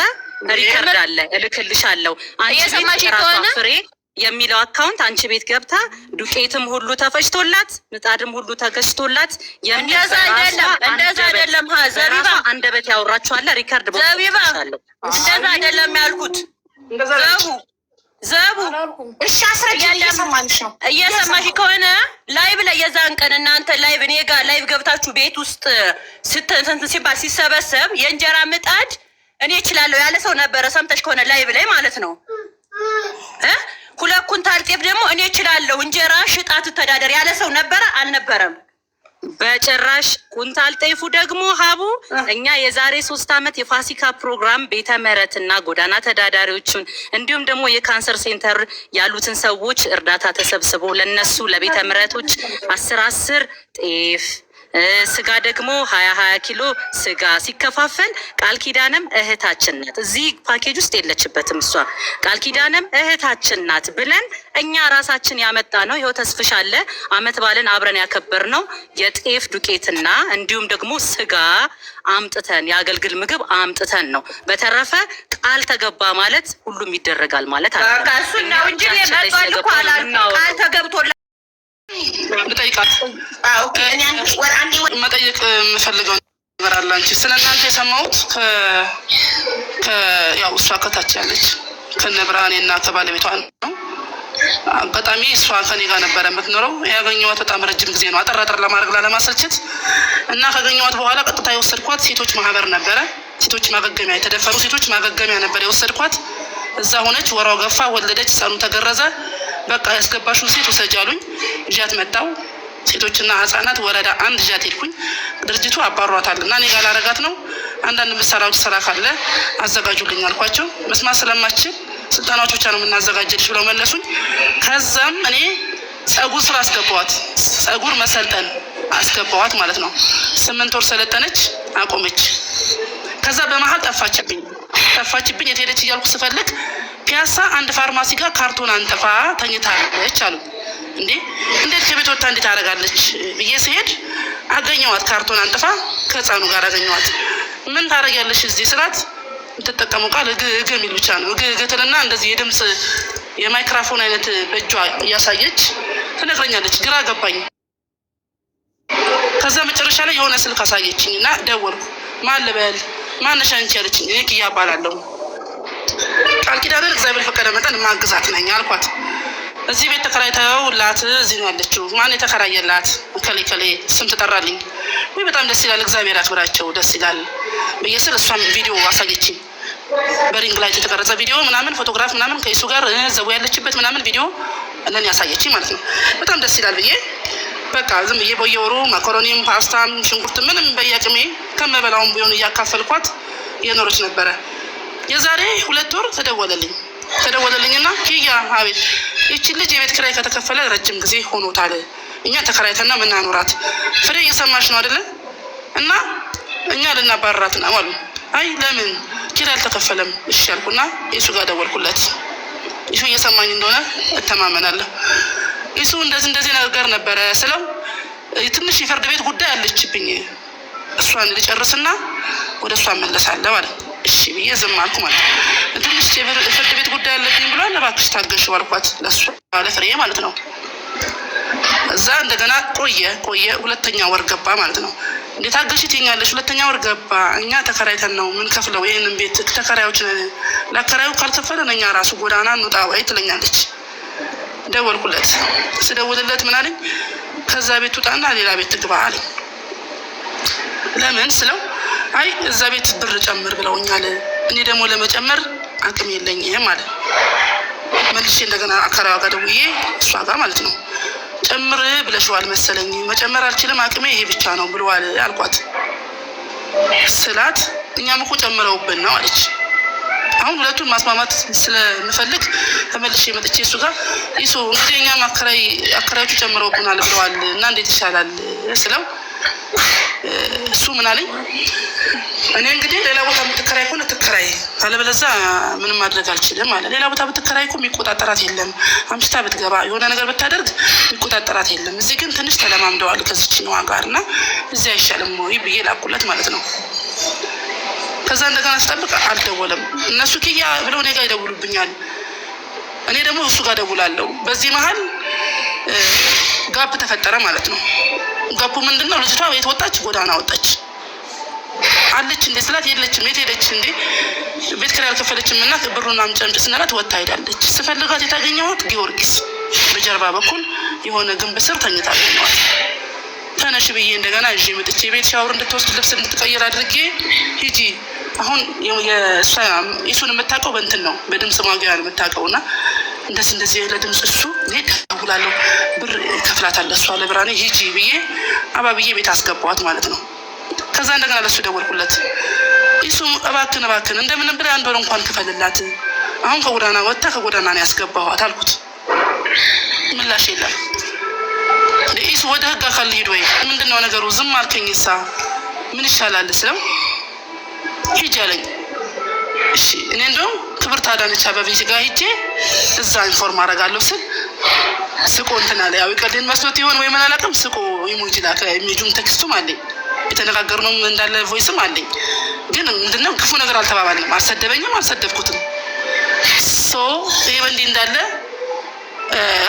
ሪከርድ አለ፣ እልክልሻለሁ። እየሰማሽ ከሆነ ፍሬ የሚለው አካውንት አንቺ ቤት ገብታ ዱቄትም ሁሉ ተፈጭቶላት ምጣድም ሁሉ ተገዝቶላት እንደዛ አይደለም። ዘቢባ አንደበት ያወራችኋለ ሪከርድ ዘቢባ እንደዛ አይደለም ያልኩት። ዘቡ እሺ አስረጅ። እየሰማሽ ነው? እየሰማሽ ከሆነ ላይቭ ላይ የዛን ቀን እናንተ ላይቭ እኔ ጋር ላይቭ ገብታችሁ ቤት ውስጥ ስትንትን ሲባል ሲሰበሰብ የእንጀራ ምጣድ እኔ እችላለሁ ያለ ሰው ነበረ። ሰምተሽ ከሆነ ላይቭ ላይ ማለት ነው። 2 ኩንታል ጤፍ ደግሞ እኔ እችላለሁ እንጀራ ሽጣ ትተዳደር ያለ ሰው ነበረ? አልነበረም በጭራሽ። ኩንታል ጤፉ ደግሞ ሀቡ እኛ የዛሬ 3 ዓመት የፋሲካ ፕሮግራም ቤተ ምህረትና ጎዳና ተዳዳሪዎችን እንዲሁም ደግሞ የካንሰር ሴንተር ያሉትን ሰዎች እርዳታ ተሰብስቦ ለነሱ ለቤተ ምህረቶች 10 ጤፍ ስጋ ደግሞ 20 ኪሎ ስጋ ሲከፋፈል ቃል ኪዳንም እህታችን ናት። እዚህ ፓኬጅ ውስጥ የለችበትም እሷ። ቃል ኪዳንም እህታችን ናት ብለን እኛ ራሳችን ያመጣ ነው። ይኸው ተስፍሽ አለ አመት ባለን አብረን ያከበር ነው። የጤፍ ዱቄትና እንዲሁም ደግሞ ስጋ አምጥተን የአገልግል ምግብ አምጥተን ነው። በተረፈ ቃል ተገባ ማለት ሁሉም ይደረጋል ማለት አለ። ከሱ ነው እንጂ ቃል ተገብቶ ልጠይቃት መጠየቅ የምፈልገው ነገር አለ። አንቺ ስለ እናንተ የሰማሁት ያው እሷ ከታች ያለች ከነ ብርሃኔና ከባለቤቷ ነው። አጋጣሚ እሷ ከኔ ጋር ነበረ የምትኖረው። ያገኘኋት በጣም ረጅም ጊዜ ነው፣ አጠራጠር ለማድረግ ላለማሰልቸት እና ካገኘኋት በኋላ ቀጥታ የወሰድኳት ሴቶች ማህበር ነበረ። ሴቶች ማገገሚያ፣ የተደፈሩ ሴቶች ማገገሚያ ነበር የወሰድኳት። እዛ ሆነች፣ ወራው ገፋ፣ ወለደች፣ ህፃኑ ተገረዘ። በቃ ያስገባሽውን ሴት ውሰጅ አሉኝ። እዣት መጣው። ሴቶችና ህፃናት ወረዳ 1 እዣት ሄድኩኝ። ድርጅቱ አባሯታል እና እኔ ጋር ላረጋት ነው። አንዳንድ ምሳሌዎች ስራ ካለ አዘጋጁልኝ አልኳቸው። መስማት ስለማችል ስልጠናዎች ብቻ ነው የምናዘጋጀልሽ ብለው መለሱኝ። ከዛም እኔ ጸጉር ስራ አስገባዋት፣ ጸጉር መሰልጠን አስገባዋት ማለት ነው። 8 ወር ሰለጠነች፣ አቆመች። ከዛ በመሀል ጠፋችብኝ። የት ሄደች እያልኩ ስፈልግ ፒያሳ አንድ ፋርማሲ ጋር ካርቶን አንጥፋ ተኝታለች አሉ። እንዴት ከቤት ወጥታ እንዴት አደርጋለች ብዬ ስሄድ አገኘዋት። ካርቶን አንጥፋ ከህፃኑ ጋር አገኘዋት። ምን ታደርጊያለሽ እዚህ ስላት የምትጠቀመው ቃል እግ የሚል ብቻ ነው። እግ ትልና እንደዚህ የድምፅ የማይክራፎን አይነት በእጇ እያሳየች ትነግረኛለች። ግራ ገባኝ። ከዛ መጨረሻ ላይ የሆነ ስልክ አሳየችኝ እና ደወልኩ። ማን ልበል ማነሽ አንቺ ያለችኝ። እኔ ኪያ እባላለሁ። ቃል ኪዳንን እግዚአብሔር ፈቀደ መጠን ማግዛት ነኝ አልኳት። እዚህ ቤት ተከራይተውላት እዚህ ነው ያለችው። ማን የተከራየላት? ከሌ ስም ትጠራልኝ። ወይ በጣም ደስ ይላል፣ እግዚአብሔር ያክብራቸው፣ ደስ ይላል ብዬ ስል እሷም ቪዲዮ አሳየችኝ። በሪንግ ላይ የተቀረጸ ቪዲዮ ምናምን ፎቶግራፍ ምናምን ከእሱ ጋር ዘቡ ያለችበት ምናምን ቪዲዮ እነን ያሳየችኝ ማለት ነው። በጣም ደስ ይላል ብዬ በቃ ዝም ብዬ በየወሩ ማካሮኒም ፓስታም ሽንኩርት ምንም በየአቅሜ ከመበላውን ቢሆን እያካፈልኳት የኖረች ነበረ። የዛሬ 2 ወር ተደወለልኝና ኪያ አቤት፣ ይቺ ልጅ የቤት ኪራይ ከተከፈለ ረጅም ጊዜ ሆኖታል። እኛ ተከራይተና ምናኖራት ፍሬ እየሰማሽ ነው አይደለ? እና እኛ ልናባረራት ነው አሉ። አይ ለምን ኪራይ አልተከፈለም? እሺ ያልኩና የሱ ጋር ደወልኩለት። ኢሱ እየሰማኝ እንደሆነ እተማመናለሁ። ኢሱ እንደዚህ ነገር ነበረ ስለው ትንሽ የፍርድ ቤት ጉዳይ አለችብኝ እሷን ልጨርስና ወደ እሷ እመለሳለሁ ማለት እሺ ብዬ ዝም አልኩ ማለት ነው። ትንሽ የፍርድ ቤት ጉዳይ አለብኝ ብሏል። እባክሽ ታገሽ አልኳት፣ ለእሷ ለፍሬ ማለት ነው። እዛ እንደገና ቆየ 2ኛ ወር ገባ ማለት ነው። እንዴት አገሽ ትይኛለሽ? 2ኛ ወር ገባ። እኛ ተከራይተን ነው ምን ከፍለው ይሄንን ቤት ተከራዮች ለአከራዩ ካልከፈለን እኛ ራሱ ጎዳና እንውጣ ወይ ትለኛለች። ደወልኩለት። ስደውልለት ምን አለኝ? ከዛ ቤት ውጣና ሌላ ቤት ትግባ አለኝ። ለምን ስለው አይ እዛ ቤት ብር ጨምር ብለውኛል፣ እኔ ደግሞ ለመጨመር አቅም የለኝም ማለት መልሼ እንደገና አከራዋ ጋር ደውዬ እሷ ጋር ማለት ነው ጨምር ብለሽዋል መሰለኝ፣ መጨመር አልችልም አቅሜ ይሄ ብቻ ነው ብለዋል አልኳት። ስላት እኛም እኮ ጨምረውብን ነው አለች። አሁን ሁለቱን ማስማማት ስለምፈልግ ተመልሼ መጥቼ እሱ ጋር ይሱ እንግዲህ እኛም አከራዮቹ ጨምረውብናል ብለዋል እና እንዴት ይሻላል ስለው እሱ ምን አለኝ? እኔ እንግዲህ ሌላ ቦታ ብትከራይ ከሆነ ትከራይ፣ ካለበለዚያ ምንም ማድረግ አልችልም አለ። ሌላ ቦታ ብትከራይ እኮ የሚቆጣጠራት የለም፣ አምሽታ ብትገባ የሆነ ነገር ብታደርግ የሚቆጣጠራት የለም። እዚህ ግን ትንሽ ተለማምደዋል ከዚችኛዋ ጋር እና እዚህ አይሻልም ወይ ብዬ ላኩለት ማለት ነው። ከዛ እንደገና ስጠብቅ አልደወለም። እነሱ ኪያ ብለው እኔ ጋር ይደውሉብኛል፣ እኔ ደግሞ እሱ ጋር ደውላለሁ። በዚህ መሀል ጋፕ ተፈጠረ ማለት ነው። ጋፑ ምንድነው? ልጅቷ ቤት ወጣች፣ ጎዳና ወጣች አለች እንዴ ስላት የለችም። የት ሄደች እንዴ? ቤት ኪራይ አልከፈለችም እና ብሩን አምጪ ስንላት ወጣ ሄዳለች። ስፈልጋት የታገኘኋት ጊዮርጊስ በጀርባ በኩል የሆነ ግንብ ስር ተኝታ አገኘኋት። ተነሽ ብዬ እንደገና ይዤ መጥቼ ቤት ሻወር እንድትወስድ ልብስ እንድትቀይር አድርጌ ሂጂ። አሁን እሱን የምታውቀው በእንትን ነው፣ በድምፅ ማጉያ ነው የምታውቀው እና እንደዚህ ለድምፅ እሱ ደውላለሁ፣ ብር ከፍላታለሁ እሷ ለብራኔ ሂጂ ብዬ አባብዬ ቤት አስገባዋት ማለት ነው። ከዛ እንደገና ለሱ ደወልኩለት። እሱ እባክን እንደምንም ብለህ 1 ወር እንኳን ክፈልላት፣ አሁን ከጎዳና ወጥታ ከጎዳና ነው ያስገባኋት አልኩት። ምላሽ የለም። እሱ ወደ ህግ አካል ሂድ ወይ ምንድነው ነገሩ? ዝም አልከኝ፣ እሳ ምን ይሻላል ስለው ሂጂ አለኝ። እሺ እኔ እንደውም ክብርት አዳነች አቤቤ ጋር ሂጄ እዛ ኢንፎርም አደርጋለሁ ስል ስቆ እንትን አለ። ያው ይቀልን መስሎት ይሆን ወይ ምን አላውቅም። ስቆ ኢሞጂ ላከ። ኢሜጁም ቴክስቱም አለኝ፣ የተነጋገርነው እንዳለ ቮይስም አለኝ። ግን ምንድነው ክፉ ነገር አልተባባልንም፣ አልሰደበኝም፣ አልሰደብኩትም። ይሄ በእንዲህ እንዳለ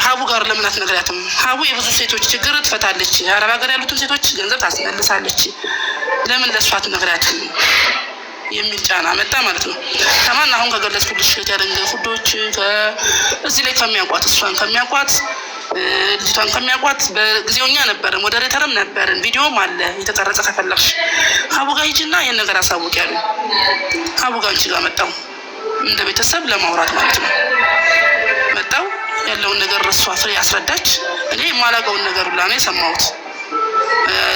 ሀቡ ጋር ለምን አትነግሪያትም? ሀቡ የብዙ ሴቶች ችግር ትፈታለች፣ አረብ ሀገር ያሉትን ሴቶች ገንዘብ ታስመልሳለች፣ ለምን ለእሷ አትነግሪያትም የሚል ጫና መጣ ማለት ነው። ከማን አሁን ከገለጽኩልሽ ያደንገ ፉዶች እዚህ ላይ ከሚያውቋት እሷን ከሚያውቋት ልጅቷን ከሚያውቋት በጊዜውኛ ነበርን፣ ሞዴሬተርም ነበርን፣ ቪዲዮም አለ የተቀረጸ ከፈለግሽ ሀቡ ጋር ሂጂና ይህን ነገር አሳውቅ ያሉ። ሀቡ ጋር አንቺ ጋር መጣው እንደ ቤተሰብ ለማውራት ማለት ነው። መጣው ያለውን ነገር እሷ ፍሬ አስረዳች። እኔ የማላውቀውን ነገር ሁላ ነው የሰማሁት።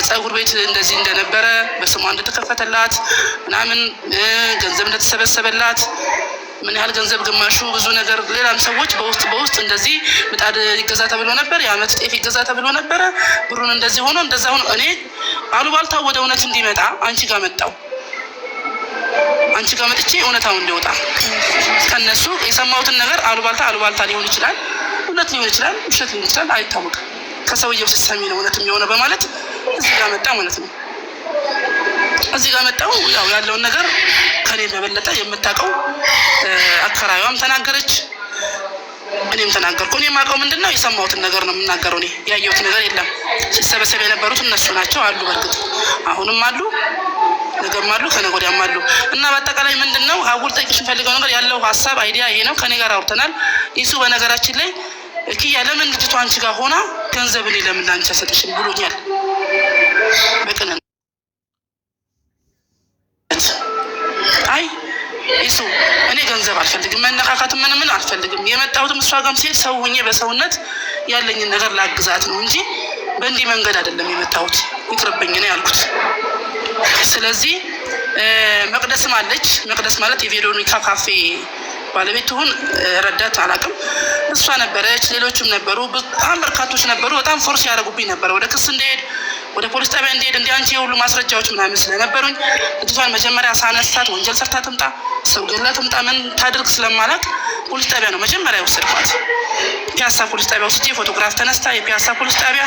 ፀጉር ቤት እንደዚህ እንደነበረ በስሟ እንደተከፈተላት ምናምን ገንዘብ እንደተሰበሰበላት ምን ያህል ገንዘብ ግማሹ ብዙ ነገር ሌላም ሰዎች በውስጥ እንደዚህ ምጣድ ይገዛ ተብሎ ነበር፣ የዓመት ጤፍ ይገዛ ተብሎ ነበረ፣ ብሩን እንደዚህ ሆኖ እንደዛ ሆኖ እኔ አሉባልታ ወደ እውነት እንዲመጣ አንቺ ጋር መጣው። አንቺ ጋር መጥቼ እውነታው እንዲወጣ ከነሱ የሰማሁትን ነገር አሉባልታ ሊሆን ይችላል፣ እውነት ሊሆን ይችላል፣ ውሸት ሊሆን ይችላል፣ አይታወቅም። ከሰውየው ስትሰሚ ነው እውነት የሚሆነው በማለት እዚህ ጋር መጣ ማለት ነው። እዚህ ጋር መጣው ያው ያለውን ነገር ከኔ በበለጠ የምታውቀው አከራዩም ተናገረች፣ እኔም ተናገርኩ። እኔ የማውቀው ምንድነው የሰማሁትን ነገር ነው የምናገረው። እኔ ያየሁት ነገር የለም። ሲሰበሰብ የነበሩት እነሱ ናቸው አሉ፣ በእርግጥ አሁንም አሉ፣ ነገም አሉ፣ ከነገ ወዲያም አሉ። እና በአጠቃላይ ምንድነው ሀቡል ጠይቅሽ የምፈልገው ነገር ያለው ሀሳብ አይዲያ ይሄ ነው። ከኔ ጋር አውርተናል። ይሱ በነገራችን ላይ ኪያ ለምን ልጅቷ አንቺ ጋር ሆና ገንዘብ እኔ ለምን አንቺ አልሰጥሽም ብሎኛል በቅንነት። አይ ይሱ እኔ ገንዘብ አልፈልግም፣ መነካካት ምን አልፈልግም። የመጣሁትም እሷ ጋርም ሲሄድ ሰው ሆኜ በሰውነት ያለኝን ነገር ላግዛት ነው እንጂ በእንዲህ መንገድ አይደለም የመጣሁት። ይቅርብኝ ነው ያልኩት። ስለዚህ መቅደስም አለች። መቅደስ ማለት የቬሮኒካ ካፌ ባለቤት ትሁን ረዳት አላውቅም፣ እሷ ነበረች። ሌሎችም ነበሩ፣ በጣም በርካቶች ነበሩ። በጣም ፎርስ ያደረጉብኝ ነበረ ወደ ክስ እንደሄድ፣ ወደ ፖሊስ ጣቢያ እንደሄድ። እንዲ አንቺ የሁሉ ማስረጃዎች ምናምን ስለነበሩኝ ልጅቷን መጀመሪያ ሳነሳት ወንጀል ሰርታ ትምጣ ሰው ገላ ትምጣ ምን ታድርግ ስለማላውቅ ፖሊስ ጣቢያ ነው መጀመሪያ የወሰድኳት። ፒያሳ ፖሊስ ጣቢያ ወስጄ ፎቶግራፍ ተነስታ የፒያሳ ፖሊስ ጣቢያ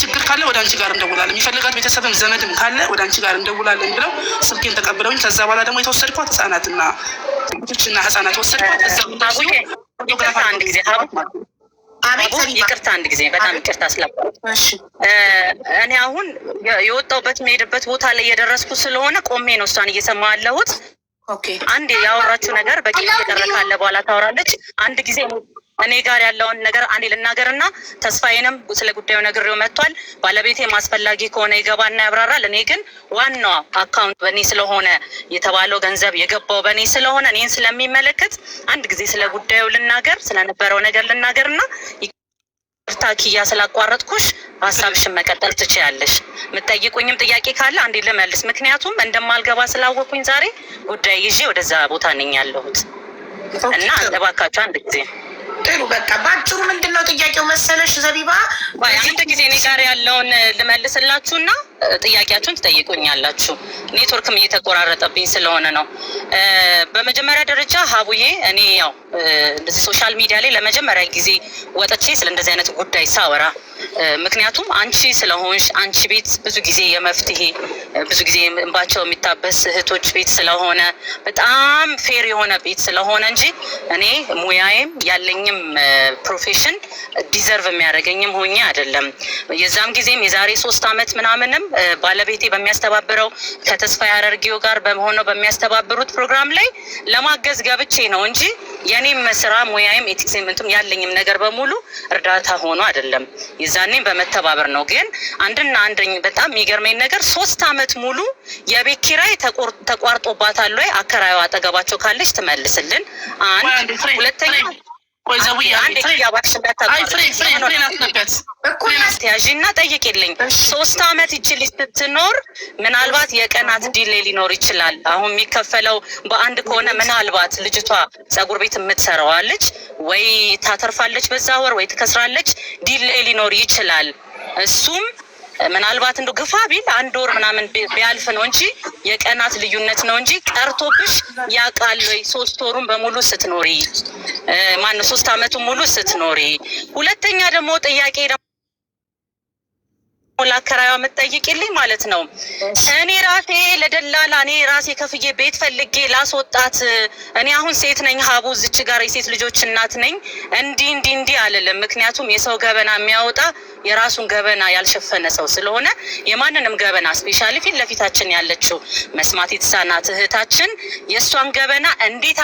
ችግር ካለ ወደ አንቺ ጋር እንደውላለን፣ የሚፈልጋት ቤተሰብም ዘመድም ካለ ወደ አንቺ ጋር እንደውላለን ብለው ስልኬን ተቀብለውኝ ከዛ በኋላ ደግሞ የተወሰድኳት ህጻናትና ህጻናት ወሰድኳት። እዛ ፎቶግራፍ አንድ ጊዜ ይቅርታ፣ አንድ ጊዜ በጣም ይቅርታ ስለባል እኔ አሁን የወጣሁበት የምሄድበት ቦታ ላይ የደረስኩ ስለሆነ ቆሜ ነው እሷን እየሰማ ያለሁት። አንድ ያወራችው ነገር በቂ እየቀረ ካለ በኋላ ታወራለች። አንድ ጊዜ እኔ ጋር ያለውን ነገር አንዴ ልናገርና ተስፋዬንም ስለ ጉዳዩ ነግሬው መጥቷል። ባለቤቴም አስፈላጊ ከሆነ ይገባና ያብራራል። እኔ ግን ዋናው አካውንት በእኔ ስለሆነ የተባለው ገንዘብ የገባው በእኔ ስለሆነ እኔን ስለሚመለከት አንድ ጊዜ ስለ ጉዳዩ ልናገር፣ ስለነበረው ነገር ልናገርና ይቅርታ ኪያ ስላቋረጥኩሽ ሀሳብሽን መቀጠል ትችያለሽ። የምትጠይቁኝም ጥያቄ ካለ አንዴ ልመልስ። ምክንያቱም እንደማልገባ ስላወቅኩኝ ዛሬ ጉዳይ ይዤ ወደዛ ቦታ ነኝ ያለሁት እና እባካችሁ አንድ ጊዜ ጥሩ በቃ ባጭሩ ምንድነው ጥያቄው መሰለሽ ዘቢባ? አንድ ጊዜ እኔ ጋር ያለውን ልመልስላችሁና ጥያቄያችሁን ትጠይቁኛላችሁ። ኔትወርክም እየተቆራረጠብኝ ስለሆነ ነው። በመጀመሪያ ደረጃ ሀቡዬ እኔ ያው እንደዚህ ሶሻል ሚዲያ ላይ ለመጀመሪያ ጊዜ ወጥቼ ስለ እንደዚህ አይነት ጉዳይ ሳወራ ምክንያቱም አንቺ ስለሆንሽ አንቺ ቤት ብዙ ጊዜ የመፍትሄ ብዙ ጊዜ እንባቸው የሚታበስ እህቶች ቤት ስለሆነ በጣም ፌር የሆነ ቤት ስለሆነ እንጂ እኔ ሙያዬም ያለኝም ፕሮፌሽን ዲዘርቭ የሚያደርገኝም ሆኜ አይደለም። የዛም ጊዜም የዛሬ 3 ዓመት ምናምንም ባለቤቴ በሚያስተባብረው ከተስፋዬ አረርጊው ጋር በመሆነው በሚያስተባብሩት ፕሮግራም ላይ ለማገዝ ገብቼ ነው እንጂ የኔም መስራ ሙያዬም ኤቲክስመንቱም ያለኝም ነገር በሙሉ እርዳታ ሆኖ አይደለም። የዛኔም በመተባበር ነው። ግን አንድና አንደኝ በጣም የሚገርመኝ ነገር 3 ዓመት ሙሉ የቤት ኪራይ ተቋርጦባታል ወይ አከራዩ አጠገባቸው ካለች ትመልስልን። አንድ ሁለተኛ ያዥና ጠይቅልኝ። 3 ዓመት ይችል ስትኖር ምናልባት የቀናት ዲሌ ሊኖር ይችላል። አሁን የሚከፈለው በአንድ ከሆነ ምናልባት ልጅቷ ፀጉር ቤት የምትሰራዋ ልጅ ወይ ታተርፋለች በዛ ወር ወይ ትከስራለች፣ ዲሌ ሊኖር ይችላል። እሱም ምናልባት እንደው ግፋ ቢል 1 ወር ምናምን ቢያልፍ ነው እንጂ የቀናት ልዩነት ነው እንጂ ቀርቶብሽ ያውቃል ወይ 3 ወሩን በሙሉ ስትኖሪ ማነው 3 ዓመቱን ሙሉ ስትኖሪ? ሁለተኛ ደግሞ ጥያቄ ደግሞ ላከራዩ የምትጠይቅልኝ ማለት ነው። እኔ ራሴ ለደላላ እኔ ራሴ ከፍዬ ቤት ፈልጌ ላስወጣት እኔ አሁን ሴት ነኝ ሀቡ እዚች ጋር የሴት ልጆች እናት ነኝ። እንዲህ አልልም። ምክንያቱም የሰው ገበና የሚያወጣ የራሱን ገበና ያልሸፈነ ሰው ስለሆነ የማንንም ገበና ስፔሻሊ ፊት ለፊታችን ያለችው መስማት የተሳናት እህታችን የእሷን ገበና እንዴት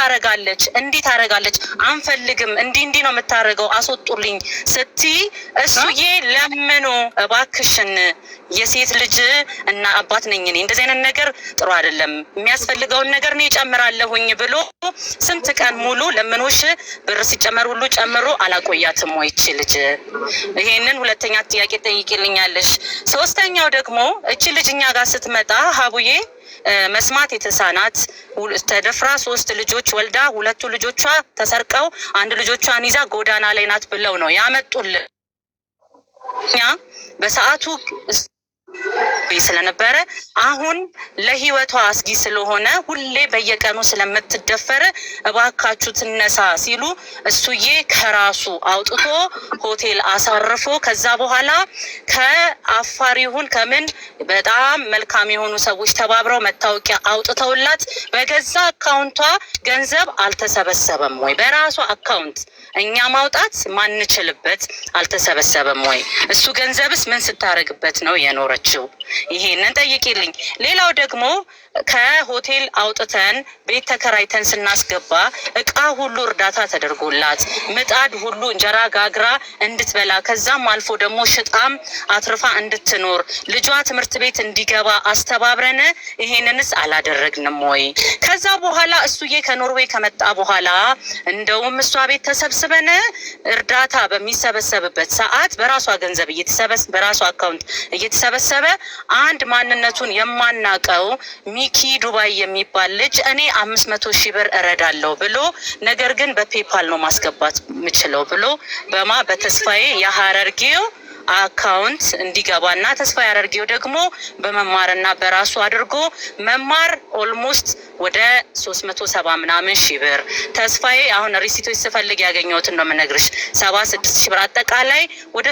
አረጋለች አንፈልግም እንዲህ ነው የምታረገው አስወጡልኝ ስትይ እሱዬ ለምኑ እባክሽን የሴት ልጅ እና አባት ነኝ እኔ እንደዚህ አይነት ነገር ጥሩ አይደለም፣ የሚያስፈልገውን ነገር ነው እጨምራለሁኝ ብሎ ስንት ቀን ሙሉ ለምኖሽ ብር ሲጨመር ሁሉ ጨምሮ አላቆያትም ወይ እቺ ልጅ? ይሄንን ሁለተኛ ጥያቄ ጠይቂልኛለሽ። ሶስተኛው ደግሞ እቺ ልጅ እኛ ጋር ስትመጣ ሀቡዬ መስማት የተሳናት ተደፍራ 3 ልጆች ወልዳ 2 ልጆቿ ተሰርቀው 1 ልጆቿን ይዛ ጎዳና ላይ ናት ብለው ነው ያመጡልን። በሰዓቱ ስለነበረ አሁን ለህይወቷ አስጊ ስለሆነ ሁሌ በየቀኑ ስለምትደፈር እባካችሁ ትነሳ ሲሉ እሱዬ ከራሱ አውጥቶ ሆቴል አሳርፎ ከዛ በኋላ ከአፋር ይሁን ከምን በጣም መልካም የሆኑ ሰዎች ተባብረው መታወቂያ አውጥተውላት በገዛ አካውንቷ ገንዘብ አልተሰበሰበም ወይ? በራሷ አካውንት እኛ ማውጣት ማንችልበት አልተሰበሰበም ወይ? እሱ ገንዘብስ ምን ስታረግበት ነው የኖረችው? ይሄንን ጠይቂልኝ። ሌላው ደግሞ ከሆቴል አውጥተን ቤት ተከራይተን ስናስገባ እቃ ሁሉ እርዳታ ተደርጎላት ምጣድ ሁሉ እንጀራ ጋግራ እንድትበላ ከዛም አልፎ ደግሞ ሽጣም አትርፋ እንድትኖር ልጇ ትምህርት ቤት እንዲገባ አስተባብረን ይሄንንስ አላደረግንም ወይ? ከዛ በኋላ እሱዬ ከኖርዌይ ከመጣ በኋላ እንደውም እሷ ቤት ተሰብስበን እርዳታ በሚሰበሰብበት ሰዓት በራሷ ገንዘብ በራሷ አካውንት እየተሰበሰበ አንድ ማንነቱን የማናቀው ሚኪ ዱባይ የሚባል ልጅ እኔ 500,000 ብር እረዳለሁ ብሎ ነገር ግን በፔፓል ነው ማስገባት የምችለው ብሎ በተስፋዬ የሀረርጌው አካውንት እንዲገባና ተስፋ ያደርገው ደግሞ በመማርና በራሱ አድርጎ መማር ኦልሞስት ወደ 370 ምናምን ሺህ ብር ተስፋዬ አሁን ሪሲቶች ስፈልግ ያገኘሁትን ነው የምነግርሽ 76 ሺህ ብር አጠቃላይ ወደ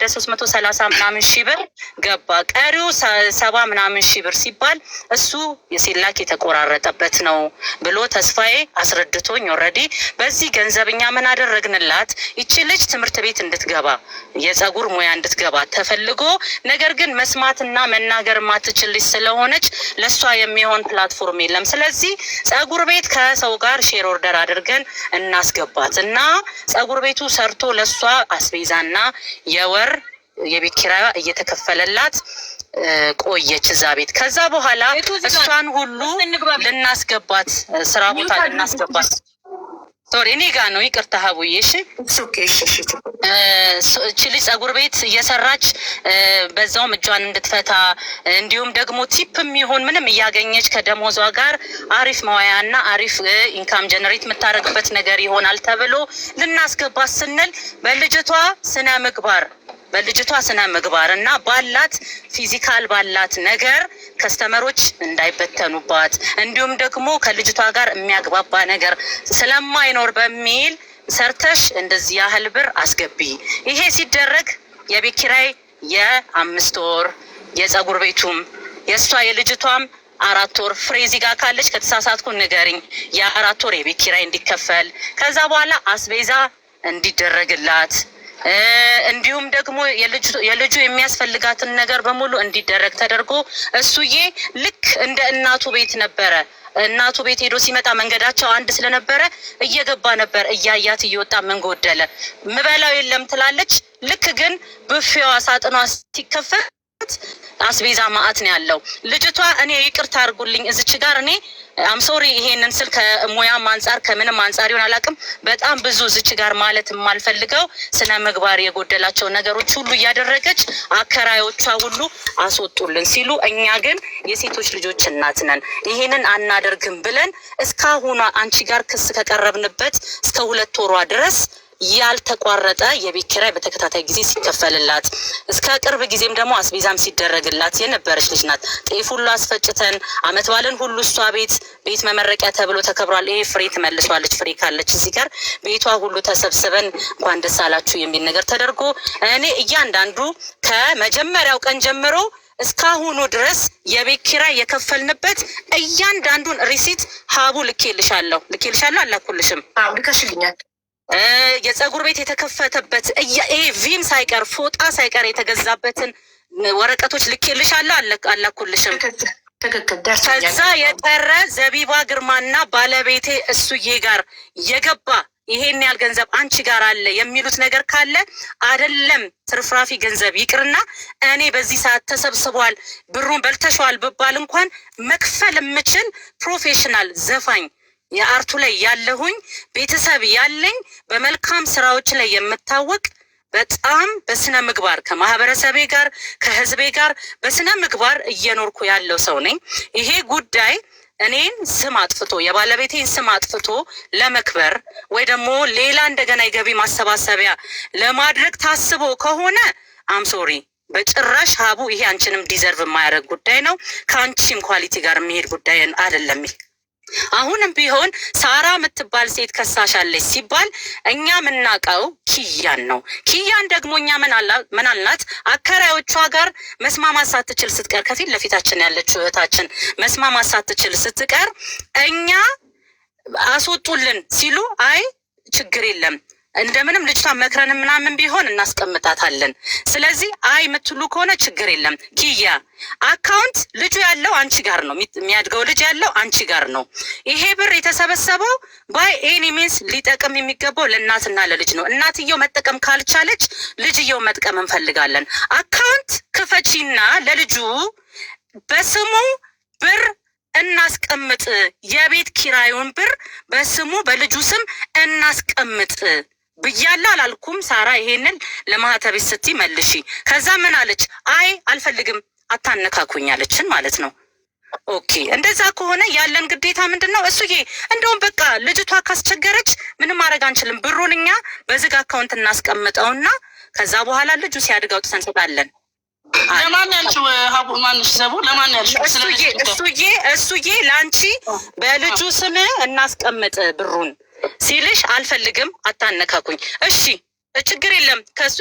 330 ምናምን ሺህ ብር ገባ። ቀሪው 70 ምናምን ሺህ ብር ሲባል እሱ የሴላክ የተቆራረጠበት ነው ብሎ ተስፋዬ አስረድቶኝ ኦልሬዲ በዚህ ገንዘብኛ ምን አደረግንላት ይቺ ልጅ ትምህርት ቤት እንድትገባ የጸጉር ሙያ እንድትገባ ተፈልጎ ነገር ግን መስማትና መናገር ማትችል ልጅ ስለሆነች ለሷ የሚሆን ፕላትፎርም የለም። ስለዚህ ጸጉር ቤት ከሰው ጋር ሼር ኦርደር አድርገን እናስገባት እና ጸጉር ቤቱ ሰርቶ ለሷ አስቤዛና የወር የቤት ኪራያ እየተከፈለላት ቆየች እዛ ቤት። ከዛ በኋላ እሷን ሁሉ ልናስገባት ስራ ቦታ ልናስገባት ሶሪ እኔ ጋ ነው ይቅርታ ሀቡዬ። እሺ እቺ ልጅ ጸጉር ቤት እየሰራች በዛውም እጇን እንድትፈታ እንዲሁም ደግሞ ቲፕም ይሁን ምንም እያገኘች ከደሞዟ ጋር አሪፍ መዋያና አሪፍ ኢንካም ጀነሬት የምታደርግበት ነገር ይሆናል ተብሎ ልናስገባት ስንል በልጅቷ ስነ ምግባር እና ባላት ፊዚካል ባላት ነገር ከስተመሮች እንዳይበተኑባት እንዲሁም ደግሞ ከልጅቷ ጋር የሚያግባባ ነገር ስለማይኖር በሚል ሰርተሽ እንደዚህ ያህል ብር አስገቢ። ይሄ ሲደረግ የቤት ኪራይ የ5 ወር የጸጉር ቤቱም የእሷ የልጅቷም 4 ወር ፍሬዚ ጋር ካለች ከተሳሳትኩ ንገሪኝ የ4 ወር የቤት ኪራይ እንዲከፈል ከዛ በኋላ አስቤዛ እንዲደረግላት እንዲሁም ደግሞ የልጁ የሚያስፈልጋትን ነገር በሙሉ እንዲደረግ ተደርጎ እሱዬ ልክ እንደ እናቱ ቤት ነበረ። እናቱ ቤት ሄዶ ሲመጣ መንገዳቸው አንድ ስለነበረ እየገባ ነበር እያያት እየወጣ ምን ጎደለ ምበላው የለም ትላለች። ልክ ግን ብፌዋ ሳጥኗ ሲከፈት አስቤዛ ማአት ነው ያለው። ልጅቷ እኔ ይቅርታ አድርጉልኝ እዚች ጋር እኔ አምሶሪ ይሄንን ስል ከሙያም አንጻር ከምንም አንጻር ይሆን አላውቅም። በጣም ብዙ እዚች ጋር ማለት የማልፈልገው ስነ ምግባር የጎደላቸው ነገሮች ሁሉ እያደረገች አከራዮቿ ሁሉ አስወጡልን ሲሉ እኛ ግን የሴቶች ልጆች እናት ነን ይሄንን አናደርግም ብለን እስካሁን አንቺ ጋር ክስ ከቀረብንበት እስከ 2 ወሯ ድረስ ያልተቋረጠ የቤት ኪራይ በተከታታይ ጊዜ ሲከፈልላት እስከ ቅርብ ጊዜም ደግሞ አስቤዛም ሲደረግላት የነበረች ልጅ ናት። ጤፍ ሁሉ አስፈጭተን አመት ባለን ሁሉ እሷ ቤት መመረቂያ ተብሎ ተከብሯል። ይሄ ፍሬ ትመልሷለች። ፍሬ ካለች እዚህ ጋር ቤቷ ሁሉ ተሰብስበን እንኳን ደስ አላችሁ የሚል ነገር ተደርጎ እኔ እያንዳንዱ ከመጀመሪያው ቀን ጀምሮ እስካሁኑ ድረስ የቤት ኪራይ የከፈልንበት እያንዳንዱን ሪሲት ሀቡ ልኬልሻለሁ አላኩልሽም? አዎ ልከሽልኛል። የጸጉር ቤት የተከፈተበት ቪም ሳይቀር ፎጣ ሳይቀር የተገዛበትን ወረቀቶች ልኬልሻለሁ አላኩልሽም? ከዛ የቀረ ዘቢባ ግርማና ባለቤቴ እሱዬ ጋር የገባ ይሄን ያህል ገንዘብ አንቺ ጋር አለ የሚሉት ነገር ካለ አይደለም ትርፍራፊ ገንዘብ ይቅርና እኔ በዚህ ሰዓት ተሰብስቧል ብሩን በልተሽዋል ብባል እንኳን መክፈል የምችል ፕሮፌሽናል ዘፋኝ የአርቱ ላይ ያለሁኝ ቤተሰብ ያለኝ በመልካም ስራዎች ላይ የምታወቅ በጣም በስነ ምግባር ከማህበረሰቤ ጋር ከህዝቤ ጋር በስነ ምግባር እየኖርኩ ያለው ሰው ነኝ። ይሄ ጉዳይ እኔን ስም አጥፍቶ የባለቤቴን ስም አጥፍቶ ለመክበር ወይ ደግሞ ሌላ እንደገና የገቢ ማሰባሰቢያ ለማድረግ ታስቦ ከሆነ አምሶሪ በጭራሽ ሀቡ ይሄ አንቺንም ዲዘርቭ የማያደርግ ጉዳይ ነው። ከአንቺም ኳሊቲ ጋር የሚሄድ ጉዳይ አይደለም። አሁንም ቢሆን ሳራ የምትባል ሴት ከሳሻለች ሲባል እኛ የምናውቀው ኪያን ነው። ኪያን ደግሞ እኛ ምን አልናት? አከራዮቿ ጋር መስማማት ሳትችል ስትቀር ከፊት ለፊታችን ያለችው እህታችን መስማማት ሳትችል ስትቀር እኛ አስወጡልን ሲሉ አይ ችግር የለም እንደምንም ልጅቷን መክረን ምናምን ቢሆን እናስቀምጣታለን። ስለዚህ አይ የምትሉ ከሆነ ችግር የለም። ኪያ አካውንት ልጁ ያለው አንቺ ጋር ነው፣ የሚያድገው ልጅ ያለው አንቺ ጋር ነው። ይሄ ብር የተሰበሰበው ባይ ኤኒ ሚንስ ሊጠቅም የሚገባው ለእናትና ለልጅ ነው። እናትየው መጠቀም ካልቻለች ልጅየው መጥቀም እንፈልጋለን። አካውንት ክፈቺና ለልጁ በስሙ ብር እናስቀምጥ፣ የቤት ኪራዩን ብር በስሙ በልጁ ስም እናስቀምጥ ብያለሁ አላልኩም? ሳራ ይሄንን ለማህተቤ ስቲ መልሺ። ከዛ ምን አለች? አይ አልፈልግም አታነካኩኝ አለችን ማለት ነው። ኦኬ እንደዛ ከሆነ ያለን ግዴታ ምንድነው? እሱዬ እንደውም በቃ ልጅቷ ካስቸገረች ምንም ማድረግ አንችልም። ብሩን እኛ በዝግ አካውንት እናስቀምጠውና ከዛ በኋላ ልጁ ሲያድግ አውጥተን እንሰጣለን። ለማን ያልሽው? ሀቡ ማንሽ? ዘቡ ለማን ያልሽው? እሱዬ ለአንቺ በልጁ ስም እናስቀምጥ ብሩን ሲልሽ አልፈልግም፣ አታነካኩኝ። እሺ ችግር የለም። ከሱ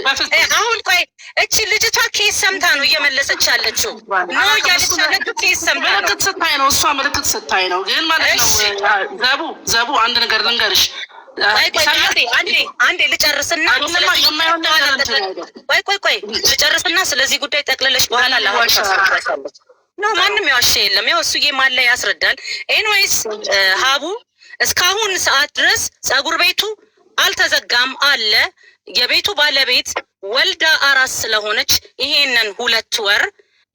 አሁን ቆይ እቺ ልጅቷ ኬስ ሰምታ ነው እየመለሰች ያለችው ነው እያለች ያለችው ኬስ ሰምታ ነው። ምልክት ስታይ ነው እሷ ምልክት ስታይ ነው። ግን ማለት ነው ዘቡ አንድ ነገር ልንገርሽ። አንዴ ልጨርስና ቆይ ልጨርስና ስለዚህ ጉዳይ ጠቅልለሽ በኋላ ላዋሻ ነው። ማንም ያዋሽ የለም። ያው እሱዬ ማለ ያስረዳል። ኤንዌይስ ሀቡ እስካሁን ሰዓት ድረስ ፀጉር ቤቱ አልተዘጋም አለ። የቤቱ ባለቤት ወልዳ አራስ ስለሆነች ይሄንን 2 ወር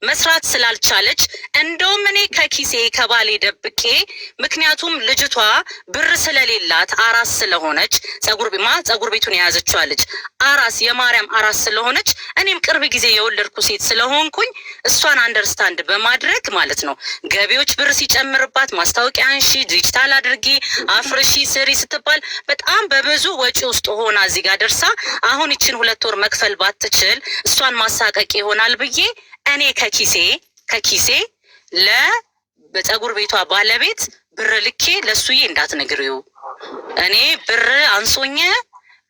መስራት ስላልቻለች እንደውም እኔ ከኪሴ ከባሌ ደብቄ፣ ምክንያቱም ልጅቷ ብር ስለሌላት አራስ ስለሆነች ፀጉር ቤቱን የያዘችዋ ልጅ አራስ የማርያም አራስ ስለሆነች እኔም ቅርብ ጊዜ የወለድኩ ሴት ስለሆንኩኝ እሷን አንደርስታንድ በማድረግ ማለት ነው ገቢዎች ብር ሲጨምርባት ማስታወቂያ አንሺ፣ ዲጂታል አድርጊ፣ አፍርሺ፣ ስሪ ስትባል በጣም በብዙ ወጪ ውስጥ ሆና እዚህ ጋር ደርሳ አሁን ይችን 2 ወር መክፈል ባትችል እሷን ማሳቀቅ ይሆናል ብዬ እኔ ከኪሴ በፀጉር ቤቷ ባለቤት ብር ልኬ ለሱዬ እንዳትነግሪው እኔ ብር አንሶኝ